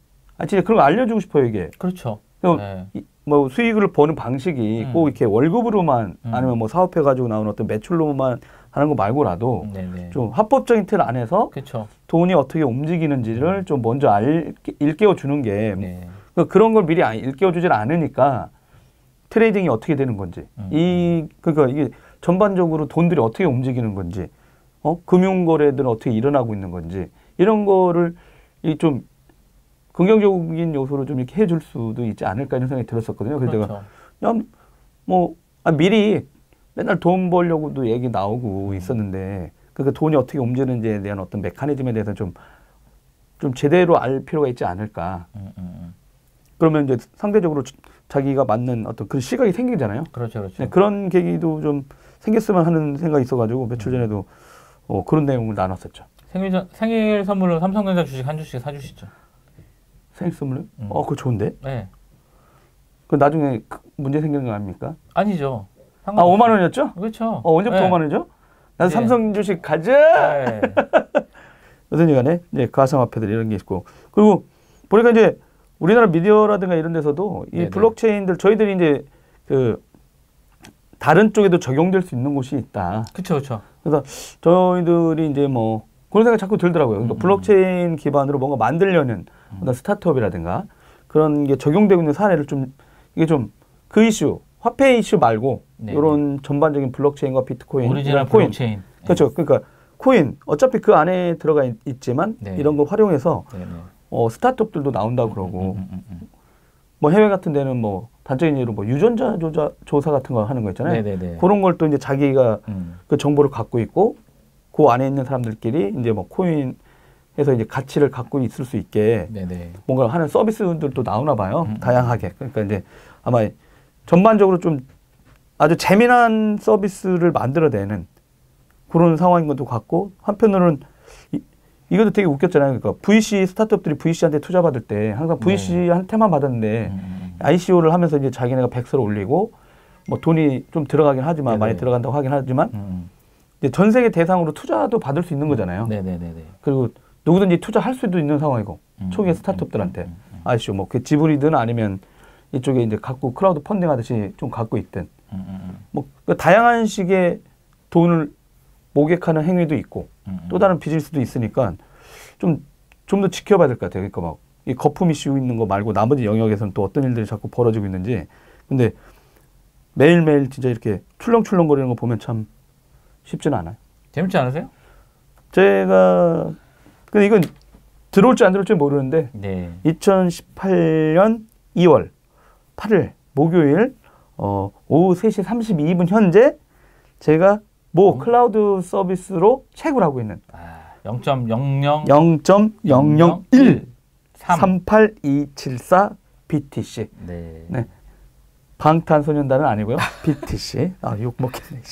Speaker 2: 진짜 그런 거 알려주고 싶어요, 이게.
Speaker 3: 그렇죠.
Speaker 2: 네. 뭐 수익을 버는 방식이 꼭 이렇게 월급으로만 아니면 뭐 사업해가지고 나오는 어떤 매출로만 하는 거 말고라도 좀 합법적인 틀 안에서
Speaker 3: 그쵸.
Speaker 2: 돈이 어떻게 움직이는지를 좀 먼저 일깨워 주는 게 그런 걸 미리 일깨워 주질 않으니까 트레이딩이 어떻게 되는 건지 그러니까 이게 전반적으로 돈들이 어떻게 움직이는 건지 금융거래들은 어떻게 일어나고 있는 건지 이런 거를 좀 긍정적인 요소를 좀 이렇게 해줄 수도 있지 않을까 이런 생각이 들었었거든요. 그래서
Speaker 3: 그렇죠.
Speaker 2: 제가 그냥 미리 맨날 돈 벌려고도 얘기 나오고 있었는데 그러니까 돈이 어떻게 움직이는지에 대한 어떤 메커니즘에 대해서 좀 제대로 알 필요가 있지 않을까. 그러면 이제 상대적으로 자기가 맞는 어떤 그런 시각이 생기잖아요.
Speaker 3: 그렇죠, 그렇죠.
Speaker 2: 네, 그런 계기도 좀 생겼으면 하는 생각이 있어가지고 며칠 전에도 그런 내용을 나눴었죠.
Speaker 3: 생일 선물로 삼성전자 주식 한 주씩 사주시죠.
Speaker 2: 생일 선물요? 그거 좋은데?
Speaker 3: 네.
Speaker 2: 그 나중에 문제 생기는 거 아닙니까?
Speaker 3: 아니죠.
Speaker 2: 5만 원이었죠?
Speaker 3: 그렇죠.
Speaker 2: 언제부터 5만 원이죠? 나도 삼성 주식 가자!
Speaker 3: 네.
Speaker 2: 여튼 간에 이제 가상화폐들 이런 게 있고. 그리고 보니까 이제 우리나라 미디어라든가 이런 데서도 이 블록체인들 저희들이 이제 그 다른 쪽에도 적용될 수 있는 곳이 있다.
Speaker 3: 그렇죠, 그렇죠.
Speaker 2: 그래서 저희들이 이제 뭐 그런 생각이 자꾸 들더라고요. 그러니까 블록체인 기반으로 뭔가 만들려는 어떤 스타트업이라든가 그런 게 적용되고 있는 사례를 이게 그 이슈, 화폐 이슈 말고 이런 전반적인 블록체인과 비트코인,
Speaker 3: 오리지널 블록체인.
Speaker 2: 그렇죠. 그러니까 코인 어차피 그 안에 들어가 있지만 이런 걸 활용해서 스타트업들도 나온다고 그러고 뭐 해외 같은 데는 뭐 단적인 예로 뭐 유전자 조사 같은 거 하는 거 있잖아요. 네네네. 그런 걸 또 이제 자기가 그 정보를 갖고 있고 그 안에 있는 사람들끼리 이제 뭐 코인에서 이제 가치를 갖고 있을 수 있게 네네. 뭔가 하는 서비스들도 나오나 봐요. 다양하게. 그러니까 이제 아마 전반적으로 좀 아주 재미난 서비스를 만들어내는 그런 상황인 것도 같고 한편으로는 이것도 되게 웃겼잖아요. 그러니까 VC 스타트업들이 VC한테 투자 받을 때 항상 VC한테만 받았는데 ICO를 하면서 이제 자기네가 백서를 올리고 뭐 돈이 좀 들어가긴 하지만 네네. 많이 들어간다고 하긴 하지만 이제 전 세계 대상으로 투자도 받을 수 있는 거잖아요. 네네네. 그리고 누구든지 투자할 수도 있는 상황이고 초기에 스타트업들한테 ICO 뭐 그 지분이든 아니면 이쪽에 이제 갖고 크라우드 펀딩 하듯이 좀 갖고 있든 뭐 그 다양한 식의 돈을 모객하는 행위도 있고 또 다른 비즈니스도 있으니까 좀 더 지켜봐야 될 것 같아요. 그러니까 막 이 거품 이슈 있는 거 말고 나머지 영역에서는 또 어떤 일들이 자꾸 벌어지고 있는지. 근데 매일매일 진짜 이렇게 출렁출렁거리는 거 보면 참 쉽지는 않아요.
Speaker 3: 재밌지 않으세요?
Speaker 2: 제가 근데 이건 들어올지 안 들어올지 모르는데 네. 2018년 2월 8일 목요일 오후 3시 32분 현재 제가 모 클라우드 서비스로 채굴 하고 있는 0.001 38274 BTC. 네. 네. 방탄소년단은 아니고요. BTC. 욕 먹겠네.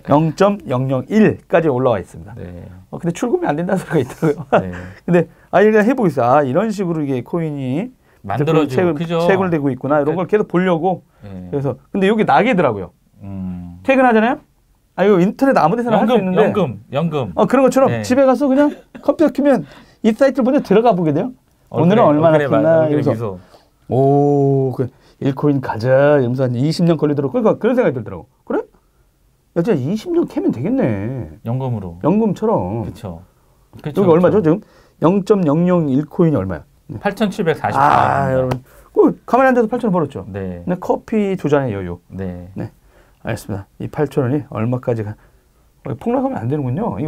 Speaker 2: 0.001까지 올라와 있습니다. 네. 근데 출금이 안 된다는 소리가 있더라고요. 네. 근데 일단 해보겠어요. 이런 식으로 이게 코인이
Speaker 3: 만들어지고
Speaker 2: 채굴되고 있구나. 이런 걸 계속 보려고. 네. 그래서 근데 여기 낙이더라고요. 퇴근하잖아요. 이거 인터넷 아무 데서나 할 수 있는데.
Speaker 3: 연금.
Speaker 2: 그런 것처럼 네. 집에 가서 그냥 컴퓨터 키면 이 사이트를 먼저 들어가 보게 돼요. 오늘은 얼마나 켰나. 그래서 오, 1코인 가자. 이러면서 한 20년 걸리도록. 그러니까 그런 생각이 들더라고. 그래? 야, 진짜 20년 캐면 되겠네.
Speaker 3: 연금으로.
Speaker 2: 연금처럼.
Speaker 3: 그렇죠.
Speaker 2: 여기 얼마죠 지금? 0.001코인이 얼마야?
Speaker 3: 8,740원.
Speaker 2: 여러분. 가만히 앉아서 8,000원 벌었죠. 네. 근데 커피 2잔의 여유. 네. 네. 알겠습니다. 이 8,000원이 얼마까지 폭락하면 안 되는군요. 이게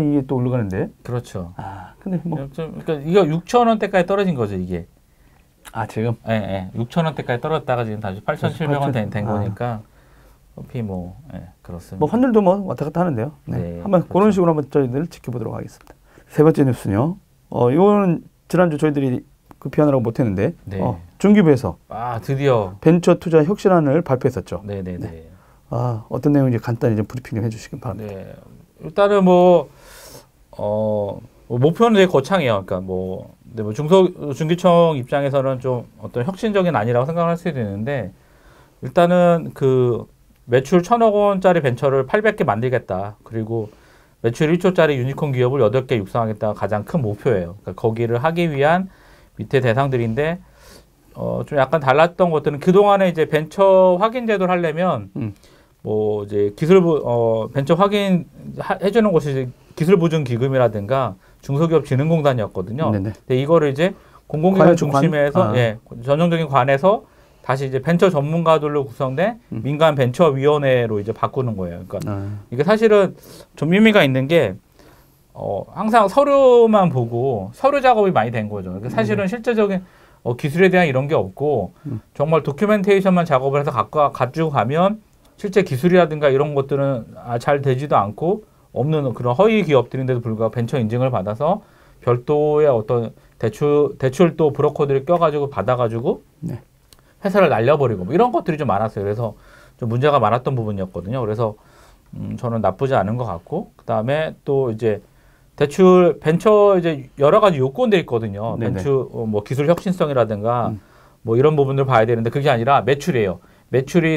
Speaker 2: 이게 또 올라가는데.
Speaker 3: 그렇죠.
Speaker 2: 근데 뭐.
Speaker 3: 그러니까 이거 6,000원대까지 떨어진 거죠, 이게.
Speaker 2: 지금?
Speaker 3: 네. 6,000원대까지 떨어졌다가 지금 다시 8,700원 된 거니까. 커피 그렇습니다.
Speaker 2: 뭐 환율도 뭐 왔다 갔다 하는데요. 네. 한번 그렇죠. 그런 식으로 한번 저희들 지켜보도록 하겠습니다. 세 번째 뉴스는요. 이거는 지난주 저희들이 비하느라고 못했는데. 네. 중기부에서.
Speaker 3: 드디어.
Speaker 2: 벤처 투자 혁신안을 발표했었죠.
Speaker 3: 네네네.
Speaker 2: 네. 어떤 내용인지 간단히 좀 브리핑 좀 해주시기 바랍니다.
Speaker 3: 네. 일단은 목표는 되게 거창해요. 그러니까 중기청 입장에서는 좀 어떤 혁신적인 안이라고 생각할 수도 있는데, 일단은 그 매출 1,000억 원짜리 벤처를 800개 만들겠다. 그리고 매출 1조짜리 유니콘 기업을 8개 육성하겠다가 가장 큰 목표예요. 그러니까 거기를 하기 위한 밑에 대상들인데, 좀 약간 달랐던 것들은 그동안에 이제 벤처 확인 제도를 하려면, 이제 벤처 확인 해주는 곳이 기술보증기금이라든가 중소기업진흥공단이었거든요. 네네. 근데 이거를 이제 공공기관 중심에서 전형적인 관에서 다시 이제 벤처 전문가들로 구성된 민간 벤처위원회로 이제 바꾸는 거예요. 그러니까 이게 사실은 좀 의미가 있는 게 항상 서류만 보고 서류 작업이 많이 된 거죠. 그러니까 사실은 실제적인 기술에 대한 이런 게 없고 정말 도큐멘테이션만 작업을 해서 가지고 가면 실제 기술이라든가 이런 것들은 잘 되지도 않고 없는 그런 허위 기업들인데도 불구하고 벤처 인증을 받아서 별도의 어떤 대출도 브로커들이 껴가지고 받아가지고 네. 회사를 날려버리고 뭐 이런 것들이 좀 많았어요. 그래서 좀 문제가 많았던 부분이었거든요. 그래서 저는 나쁘지 않은 것 같고, 그 다음에 또 이제 벤처 이제 여러 가지 요건들이 있거든요. 벤처 기술 혁신성이라든가 이런 부분들을 봐야 되는데 그게 아니라 매출이에요.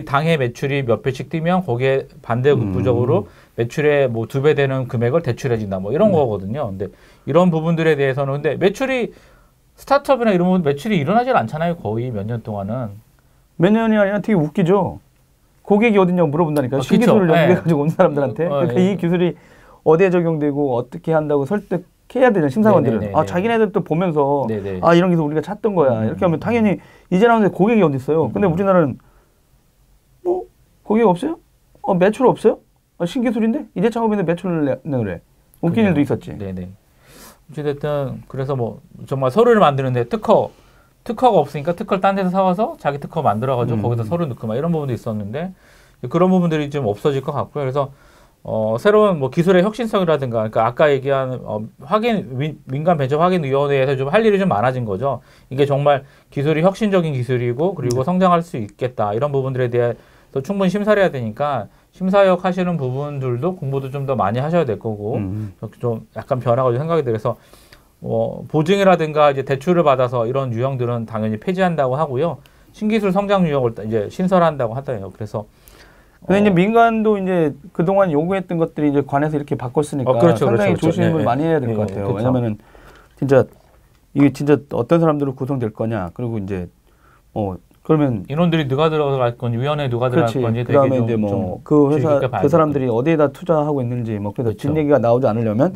Speaker 3: 당해 매출이 몇 배씩 뛰면 거기에 반대부적으로 매출의 2배 되는 금액을 대출해준다. 이런 거거든요. 근데 이런 부분들에 대해서는 근데 매출이 스타트업이나 이런 부분 매출이 일어나질 않잖아요. 거의 몇 년 동안은.
Speaker 2: 몇 년이 아니라 되게 웃기죠. 고객이 어딨냐고 물어본다니까. 신기술을 연구해가지고 온 사람들한테. 그러니까 이 기술이 어디에 적용되고 어떻게 한다고 설득해야 되는 심사관들은. 자기네들도 보면서 이런 기술 우리가 찾던 거야. 이렇게 하면 당연히 이제 나오는데 고객이 어디 있어요. 근데 우리나라는 고객 없어요? 매출 없어요? 신기술인데? 이제 창업인데 매출을 내래. 웃긴 일도 있었지.
Speaker 3: 네네. 어쨌든 그래서 정말 서류를 만드는데 특허 특허가 없으니까 특허를 딴 데서 사와서 자기 특허 만들어가지고 거기서 서류 넣고 막 이런 부분도 있었는데 그런 부분들이 좀 없어질 것 같고요. 그래서 새로운 뭐 기술의 혁신성이라든가, 그러니까 아까 얘기한 민간 벤처 확인위원회에서 좀 할 일이 좀 많아진 거죠. 이게 정말 기술이 혁신적인 기술이고 그리고 성장할 수 있겠다 이런 부분들에 대해서 충분히 심사를 해야 되니까 심사역 하시는 부분들도 공부도 좀 더 많이 하셔야 될 거고 좀 약간 변화가 좀 생각이 들어서 보증이라든가 이제 대출을 받아서 이런 유형들은 당연히 폐지한다고 하고요. 신기술 성장 유형을 이제 신설한다고 하더라고요. 그래서
Speaker 2: 근데 이제 민간도 이제 그동안 요구했던 것들이 이제 관에서 이렇게 바꿨으니까
Speaker 3: 그렇죠,
Speaker 2: 상당히
Speaker 3: 그렇죠.
Speaker 2: 조심을 많이 해야 될 것 같아요. 그렇죠. 왜냐면은 진짜 이게 진짜 어떤 사람들로 구성될 거냐. 그리고 이제 그러면
Speaker 3: 인원들이 누가 들어갈 건지 위원회에 누가 들어갈 건지
Speaker 2: 그다음에 이제 뭐 그 회사 그 사람들이 어디에다 투자하고 있는지 뭐 그래서 진 얘기가 나오지 않으려면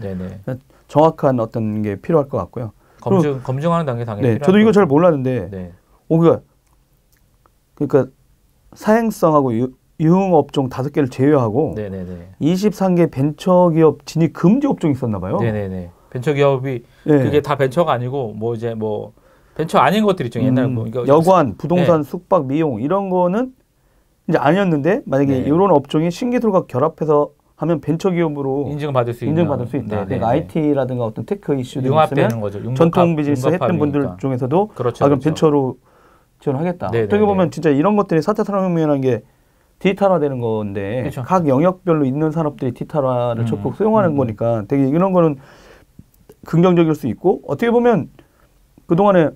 Speaker 2: 정확한 어떤 게 필요할 것 같고요.
Speaker 3: 검증하는 단계 당연히 필요할
Speaker 2: 저도 이거 잘 몰랐는데 그러니까 사행성하고 유흥업종 5개를 제외하고 23개 벤처기업 진입 금지 업종이 있었나 봐요.
Speaker 3: 네네네. 벤처기업이 그게 다 벤처가 아니고 뭐 이제 뭐 벤처 아닌 것들 있죠. 옛날 뭐
Speaker 2: 여관, 부동산, 숙박, 미용 이런 거는 이제 아니었는데 만약에 이런 업종이 신기술과 결합해서 하면 벤처기업으로
Speaker 3: 인증받을 수
Speaker 2: 있다. 그러니까 IT라든가 어떤 테크 이슈들이
Speaker 3: 융합되는 거죠.
Speaker 2: 전통 비즈니스 했던 분들 중에서도 그럼 벤처로 지원하겠다. 어떻게 보면 진짜 이런 것들이 4차 산업혁명이라는 게 디지털화되는 건데 각 영역별로 있는 산업들이 디지털화를 적극 수용하는 거니까 되게 이런 거는 긍정적일 수 있고 어떻게 보면 그동안에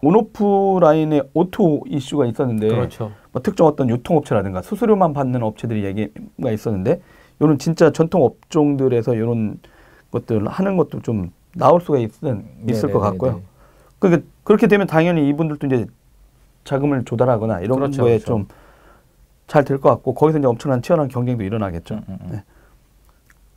Speaker 2: 온오프라인의 오토 이슈가 있었는데 뭐 특정 어떤 유통업체라든가 수수료만 받는 업체들이 얘기가 있었는데 이런 진짜 전통 업종들에서 이런 것들을 하는 것도 좀 나올 수가 있을 것 같고요. 그러니까 그렇게 되면 당연히 이분들도 이제 자금을 조달하거나 이런 거에 좀 잘 될 것 같고 거기서 이제 엄청난 치열한 경쟁도 일어나겠죠.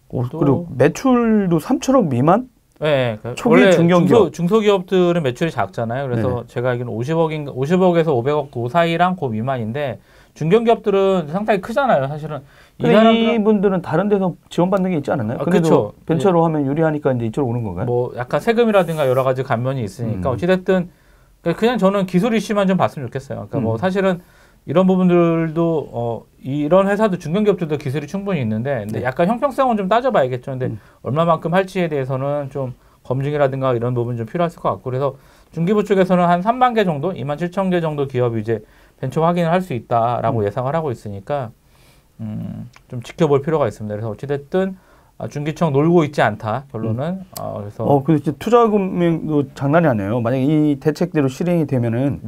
Speaker 2: 그리고 매출도 3천억 미만?
Speaker 3: 네,
Speaker 2: 초기 중견기업.
Speaker 3: 중소기업들은 매출이 작잖아요. 그래서 제가 알기로는 50억에서 500억 그 사이랑 그 미만인데 중견기업들은 상당히 크잖아요. 사실은
Speaker 2: 이분들은 다른 데서 지원받는 게 있지 않았나요? 그래도 벤처로 하면 유리하니까 이제 이쪽으로 오는 건가요?
Speaker 3: 뭐 약간 세금이라든가 여러 가지 감면이 있으니까 어찌됐든 그냥 저는 기술 이슈만 좀 봤으면 좋겠어요. 그러니까 뭐 사실은 이런 부분들도 이런 회사도 중견기업들도 기술이 충분히 있는데 근데 약간 형평성은 좀 따져봐야겠죠. 근데 얼마만큼 할지에 대해서는 좀 검증이라든가 이런 부분 좀 필요할 것 같고 그래서 중기부 쪽에서는 한 3만 개 정도, 27,000개 정도 기업이 이제 벤처 확인을 할 수 있다라고 예상을 하고 있으니까 좀 지켜볼 필요가 있습니다. 그래서 어찌됐든 중기청 놀고 있지 않다 결론은. 그래서
Speaker 2: 근데 진짜 투자금도 장난이 아니에요. 만약 이 대책대로 실행이 되면은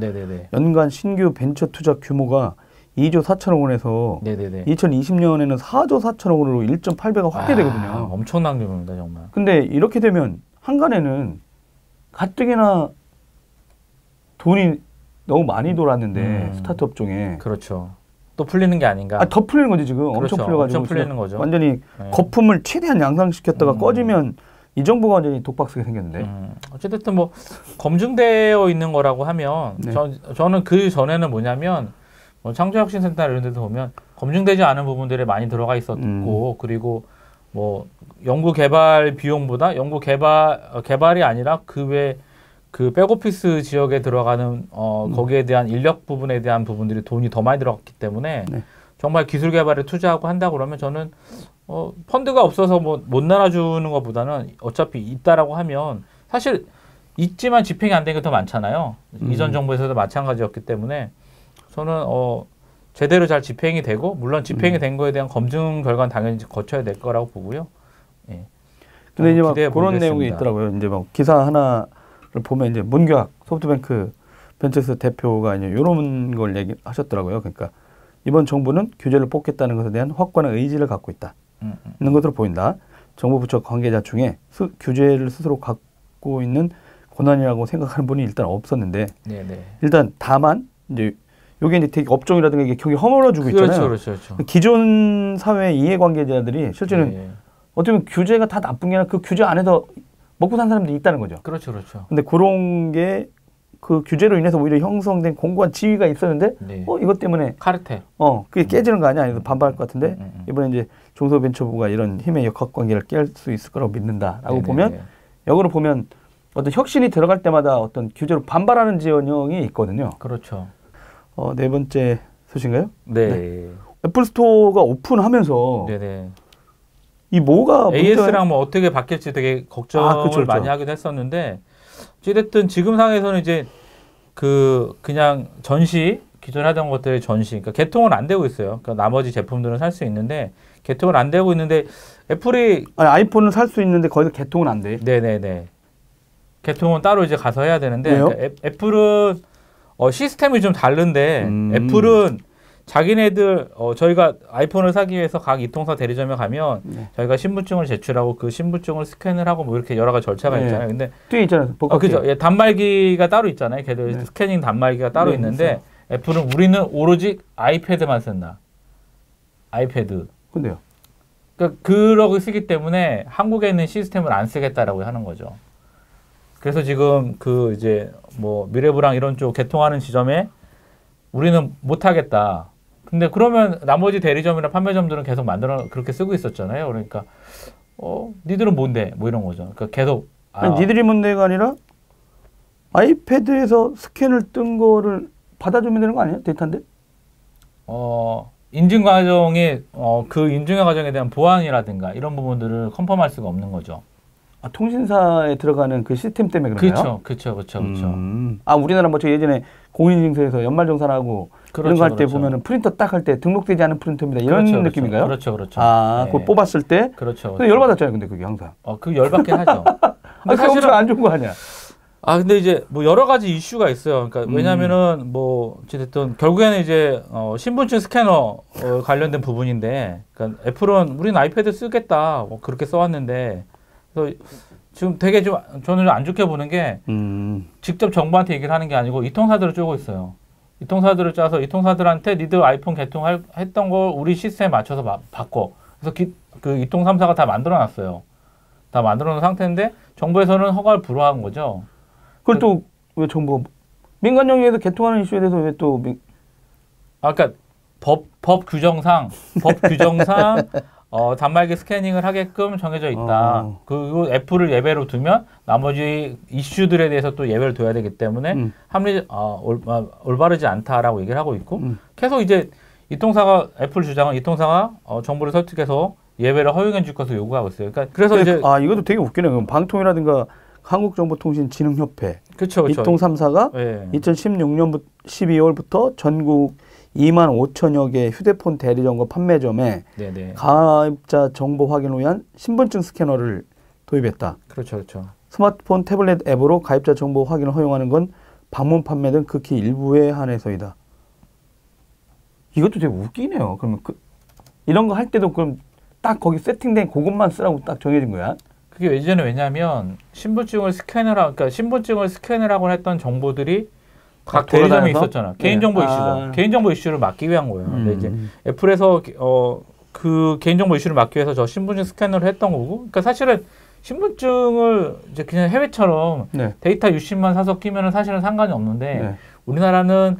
Speaker 2: 연간 신규 벤처 투자 규모가 2조 4천억 원에서 2020년에는 4조 4천억 원으로 1.8배가 확대되거든요.
Speaker 3: 엄청난 규모입니다, 정말.
Speaker 2: 근데 이렇게 되면 한간에는 가뜩이나 돈이 너무 많이 돌았는데 스타트업 중에
Speaker 3: 그렇죠. 또 풀리는 게 아닌가?
Speaker 2: 더 풀리는 거지 지금.
Speaker 3: 그렇죠.
Speaker 2: 엄청 풀려가지고
Speaker 3: 엄청 풀리는 거죠.
Speaker 2: 완전히 거품을 최대한 양상시켰다가 꺼지면 이 정부가 완전히 독박스게 생겼는데.
Speaker 3: 어쨌든 뭐 검증되어 있는 거라고 하면 저는 그 전에는 뭐냐면 뭐 창조혁신센터 이런 데도 보면 검증되지 않은 부분들이 많이 들어가 있었고 그리고 뭐 연구 개발 비용보다 연구 개발이 아니라 그 외 그 백오피스 지역에 들어가는 거기에 대한 인력 부분에 대한 부분들이 돈이 더 많이 들어갔기 때문에 정말 기술 개발에 투자하고 한다 그러면 저는 펀드가 없어서 뭐 못 나눠주는 것보다는 어차피 있다라고 하면 사실 있지만 집행이 안 된 게 더 많잖아요. 이전 정부에서도 마찬가지였기 때문에 저는 제대로 잘 집행이 되고 물론 집행이 된 거에 대한 검증 결과는 당연히 거쳐야 될 거라고 보고요. 예.
Speaker 2: 근데 이제 막 그런 내용이 있더라고요. 이제 막 기사 하나를 보면 이제 문규학 소프트뱅크 벤처스 대표가 이제 이런 걸 얘기하셨더라고요. 그러니까 이번 정부는 규제를 뽑겠다는 것에 대한 확고한 의지를 갖고 있다. 있는 것으로 보인다. 정부 부처 관계자 중에 규제를 스스로 갖고 있는 권한이라고 생각하는 분이 일단 없었는데 일단 다만 이제 요게 이제 되게 업종이라든가 이게 경기 허물어주고 있잖아요.
Speaker 3: 그렇죠.
Speaker 2: 기존 사회 이해관계자들이 실제는 어떻게 보면 규제가 다 나쁜 게 아니라 그 규제 안에서 먹고 산 사람들이 있다는 거죠.
Speaker 3: 그렇죠.
Speaker 2: 근데 그런 게 그 규제로 인해서 오히려 형성된 공고한 지위가 있었는데 이것 때문에
Speaker 3: 카르텔.
Speaker 2: 그게 깨지는 거 아니야? 반발할 것 같은데 이번에 이제 중소벤처부가 이런 힘의 역학관계를 깰 수 있을 거라고 믿는다라고 보면 역으로 보면 어떤 혁신이 들어갈 때마다 어떤 규제로 반발하는 지형이 있거든요.
Speaker 3: 그렇죠.
Speaker 2: 네 번째 소식인가요?
Speaker 3: 네.
Speaker 2: 네. 애플 스토어가 오픈하면서
Speaker 3: 네네.
Speaker 2: 이 뭐가
Speaker 3: AS랑 뭐 어떻게 바뀔지 되게 걱정을
Speaker 2: 그쵸.
Speaker 3: 많이 하기도 했었는데 어쨌든 지금 상황에서는 이제 그냥 전시 기존에 하던 것들의 전시, 그러니까 개통은 안 되고 있어요. 그러니까 나머지 제품들은 살 수 있는데 개통을 안 되고 있는데 애플이
Speaker 2: 아이폰은 살 수 있는데 거기서 개통은 안 돼.
Speaker 3: 네네네. 개통은 따로 이제 가서 해야 되는데 그러니까 애플은 시스템이 좀 다른데 애플은 자기네들 저희가 아이폰을 사기 위해서 각 이통사 대리점에 가면 저희가 신분증을 제출하고 그 신분증을 스캔을 하고 뭐 이렇게 여러 가지 절차가 있잖아요. 근데
Speaker 2: 뒤에 있잖아요.
Speaker 3: 그죠. 예, 단말기가 따로 있잖아요. 걔들 스캐닝 단말기가 따로 있는데 애플은 우리는 오로지 아이패드만 쓴다. 아이패드.
Speaker 2: 근데요.
Speaker 3: 그러니까 그러고 쓰기 때문에 한국에 있는 시스템을 안 쓰겠다라고 하는 거죠. 그래서 지금 이제 뭐 미래부랑 이런 쪽 개통하는 지점에 우리는 못 하겠다. 근데 그러면 나머지 대리점이나 판매점들은 계속 그렇게 쓰고 있었잖아요. 그러니까 니들은 뭔데? 뭐 이런 거죠. 그러니까 계속
Speaker 2: 니들이 뭔데가 아니라 아이패드에서 스캔을 뜬 거를 받아주면 되는 거 아니에요? 데이터인데?
Speaker 3: 인증 과정에 그 인증의 과정에 대한 보안이라든가 이런 부분들을 컨펌할 수가 없는 거죠.
Speaker 2: 통신사에 들어가는 그 시스템 때문에 그런가요?
Speaker 3: 그렇죠.
Speaker 2: 우리나라 뭐 저 예전에 공인인증서에서 연말정산하고 이런 거 할 때 보면은 프린터 딱 할 때 등록되지 않은 프린터입니다. 이런 느낌인가요?
Speaker 3: 그렇죠.
Speaker 2: 그걸 뽑았을 때.
Speaker 3: 그렇죠.
Speaker 2: 근데 열받았잖아요, 근데 그게 항상.
Speaker 3: 그 열받긴 하죠.
Speaker 2: 근데 사실은 안 좋은 거 아니야?
Speaker 3: 근데 이제 뭐 여러 가지 이슈가 있어요. 그러니까 왜냐면은 뭐 어쨌든 결국에는 이제 신분증 스캐너 관련된 부분인데, 그러니까 애플은 우리는 아이패드 쓰겠다 뭐 그렇게 써왔는데, 그래서 지금 되게 좀 저는 안 좋게 보는 게 직접 정부한테 얘기를 하는 게 아니고 이통사들을 쪼고 있어요. 이통사들을 짜서 이통사들한테 니들 아이폰 개통했던 걸 우리 시스템에 맞춰서 바꿔. 그래서 그 이통 3사가 다 만들어놨어요. 다 만들어놓은 상태인데 정부에서는 허가를 불허한 거죠.
Speaker 2: 그걸 또 왜 정부가 민간 영역에서 개통하는 이슈에 대해서 왜 또
Speaker 3: 그러니까 법 규정상 단말기 스캐닝을 하게끔 정해져 있다. 그리고 애플을 예외로 두면 나머지 이슈들에 대해서 또 예외를 둬야 되기 때문에 올바르지 않다라고 얘기를 하고 있고 계속 이제 애플 주장은 이통사가 정부를 설득해서 예외를 허용해 줄 것을 요구하고 있어요. 그러니까 그래서 이제
Speaker 2: 이것도 되게 웃기네요. 방통이라든가 한국정보통신진흥협회
Speaker 3: 그쵸.
Speaker 2: 이통 3사가 2016년 12월부터 전국 2만 5천여 개 휴대폰 대리점과 판매점에 가입자 정보 확인을 위한 신분증 스캐너를 도입했다.
Speaker 3: 그렇죠.
Speaker 2: 스마트폰, 태블릿 앱으로 가입자 정보 확인을 허용하는 건 방문 판매 등 극히 일부에 한해서이다. 이것도 되게 웃기네요. 그러면 이런 거 할 때도 그럼 딱 거기 세팅된 그것만 쓰라고 딱 정해진 거야?
Speaker 3: 그게 예전에 왜냐면 신분증을 스캔을 하고 했던 정보들이 각 대리점에 있었잖아. 개인정보 이슈죠. 개인정보 이슈를 막기 위한 거예요. 근데 이제 애플에서 그 개인정보 이슈를 막기 위해서 저 신분증 스캐너를 했던 거고, 그러니까 사실은 신분증을 이제 그냥 해외처럼 데이터 유심만 사서 끼면은 사실은 상관이 없는데 우리나라는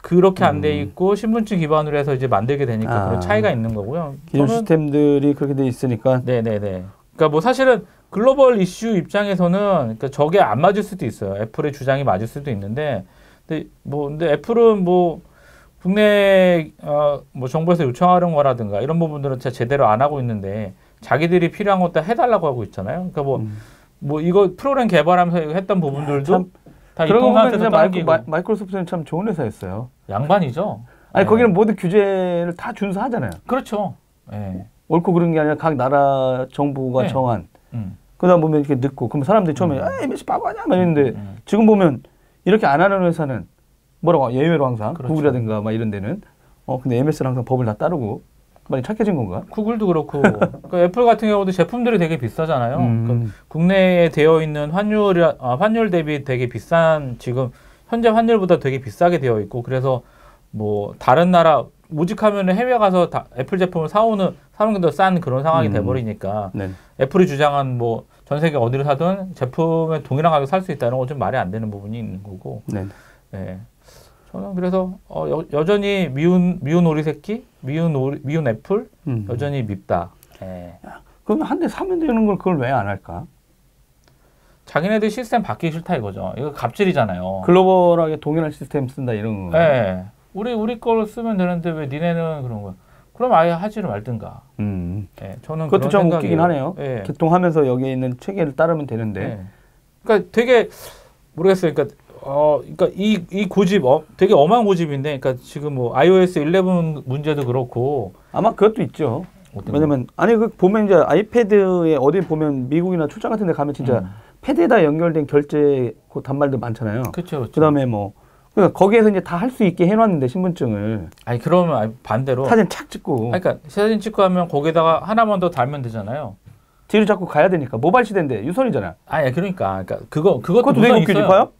Speaker 3: 그렇게 안 돼 있고 신분증 기반으로 해서 이제 만들게 되니까 그런 차이가 있는 거고요.
Speaker 2: 기존 시스템들이 그렇게 돼 있으니까.
Speaker 3: 네네네. 그러니까 뭐 사실은 글로벌 이슈 입장에서는 그러니까 저게 안 맞을 수도 있어요. 애플의 주장이 맞을 수도 있는데, 근데 애플은 뭐 국내 뭐 정부에서 요청하는 거라든가 이런 부분들은 진짜 제대로 안 하고 있는데 자기들이 필요한 것도 해달라고 하고 있잖아요. 그러니까 뭐 이거 프로그램 개발하면서 했던 부분들도 다 이통사한테서
Speaker 2: 보면 마이크로소프트는 참 좋은 회사였어요.
Speaker 3: 양반이죠.
Speaker 2: 거기는 모든 규제를 다 준수하잖아요.
Speaker 3: 그렇죠. 네.
Speaker 2: 옳고 그런 게 아니라 각 나라 정부가 정한. 그러다 보면 이렇게 늦고, 그럼 사람들이 처음에 MSC 바보냐 막 이랬는데 지금 보면 이렇게 안 하는 회사는 뭐라고 예외로 항상 구글이라든가 막 이런 데는 근데 MS는 항상 법을 다 따르고 많이 착해진 건가?
Speaker 3: 구글도 그렇고 그러니까 애플 같은 경우도 제품들이 되게 비싸잖아요. 국내에 되어 있는 환율 대비 되게 비싼, 지금 현재 환율보다 되게 비싸게 되어 있고, 그래서 뭐 다른 나라 오직하면 해외 가서 애플 제품을 사오는 게 더 싼 그런 상황이 돼버리니까 애플이 주장한 뭐 전 세계 어디를 사든 제품의 동일한 가격 살 수 있다는 건 좀 말이 안 되는 부분이 있는 거고. 저는 그래서 여전히 미운 오리 새끼, 미운 애플 여전히 밉다.
Speaker 2: 그럼 한 대 사면 되는 걸 그걸 왜 안 할까?
Speaker 3: 자기네들 시스템 바뀌기 싫다 이거죠. 이거 갑질이잖아요.
Speaker 2: 글로벌하게 동일한 시스템 쓴다 이런 거.
Speaker 3: 네. 우리 걸 쓰면 되는데 왜 니네는 그런 거야. 그럼 아예 하지를 말든가. 네, 저는
Speaker 2: 그것도 좀 웃기긴 하네요.
Speaker 3: 네.
Speaker 2: 개통하면서 여기에 있는 체계를 따르면 되는데.
Speaker 3: 네. 그러니까 되게 모르겠어요. 그러니까 이 고집 되게 엄한 고집인데, 그러니까 지금 뭐 iOS 11 문제도 그렇고
Speaker 2: 아마 그것도 있죠. 왜냐면 아니 그 보면 이제 아이패드에 어디 보면 미국이나 출장 같은 데 가면 진짜 패드에다 연결된 결제 그 단말들 많잖아요.
Speaker 3: 그렇죠.
Speaker 2: 그다음에 뭐 그러니까 거기에서 이제 다 할 수 있게 해놨는데 신분증을.
Speaker 3: 아니 그러면 반대로
Speaker 2: 사진 착 찍고.
Speaker 3: 그러니까 사진 찍고 하면 거기다가 하나만 더 달면 되잖아요.
Speaker 2: 뒤로 자꾸 가야 되니까 모바일 시대인데 유선이잖아.
Speaker 3: 아니 그러니까 그것도
Speaker 2: 되게 웃기지 봐요.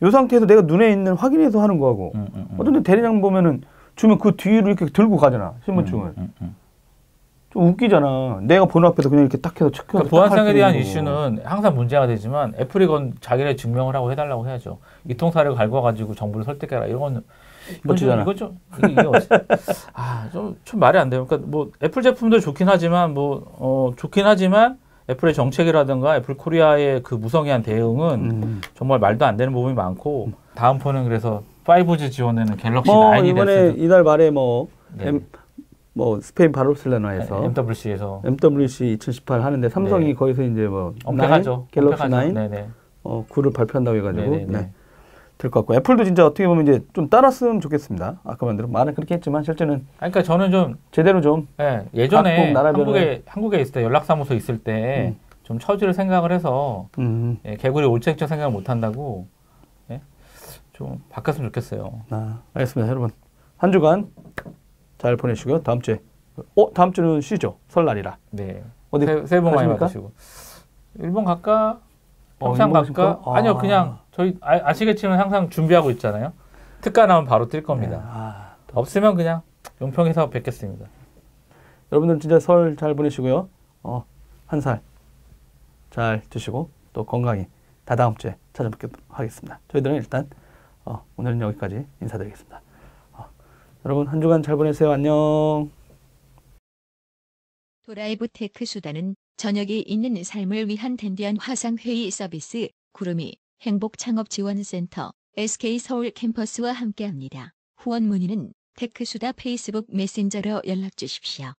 Speaker 2: 이 상태에서 내가 눈에 있는 확인해서 하는 거하고 어떤 데 대리장 보면은 주면 그 뒤로 이렇게 들고 가잖아 신분증을. 좀 웃기잖아. 내가 번호 앞에서 그냥 이렇게 딱 해서 체크해서
Speaker 3: 그러니까 보안성에 대한 이슈는 항상 문제가 되지만 애플이 그건 자기네 증명을 하고 해달라고 해야죠. 이통사를 갈궈가지고 정부를 설득해라 이런 건
Speaker 2: 멋지잖아.
Speaker 3: 이게 좀 말이 안 돼요. 그러니까 뭐 애플 제품도 좋긴 하지만 좋긴 하지만 애플의 정책이라든가 애플 코리아의 그 무성의한 대응은 정말 말도 안 되는 부분이 많고 다음 폰은 그래서 5G 지원되는 갤럭시 9이
Speaker 2: 이번에 이달 말에 스페인 바르셀로나에서 MWC 2018 하는데 삼성이 거기서 이제
Speaker 3: 엄폐하죠.
Speaker 2: 갤럭시 9 9를 발표한다고 해가지고 될 것 같고 애플도 진짜 어떻게 보면 이제 좀 따랐으면 좋겠습니다. 아까 말대로 말은 그렇게 했지만 실제는
Speaker 3: 그러니까 저는 좀
Speaker 2: 제대로 좀
Speaker 3: 예전에 한국에 있을 때 연락사무소 있을 때 좀 처지를 생각을 해서 개구리 올책적 생각을 못 한다고 좀 바뀌었으면 좋겠어요.
Speaker 2: 알겠습니다. 여러분 한 주간 잘 보내시고요. 다음 주에 다음 주는 쉬죠. 설날이라.
Speaker 3: 네.
Speaker 2: 어디
Speaker 3: 새해 복 많이 받으시고. 일본 갈까? 평창 갈까? 아니요, 그냥 저희 아시겠지만 항상 준비하고 있잖아요. 특가 나오면 바로 뛸 겁니다. 없으면 그냥 용평에서 뵙겠습니다.
Speaker 2: 여러분들 진짜 설 잘 보내시고요. 한 살 잘 드시고 또 건강히 다다음 주에 찾아뵙도록 하겠습니다. 저희들은 일단 오늘은 여기까지 인사드리겠습니다. 여러분 한 주간 잘 보내세요. 안녕.
Speaker 1: 도라이브 테크 수단은 저녁이 있는 삶을 위한 댄디한 화상회의 서비스 구름이 행복창업지원센터 SK서울 캠퍼스와 함께합니다. 후원 문의는 테크수다 페이스북 메신저로 연락 주십시오.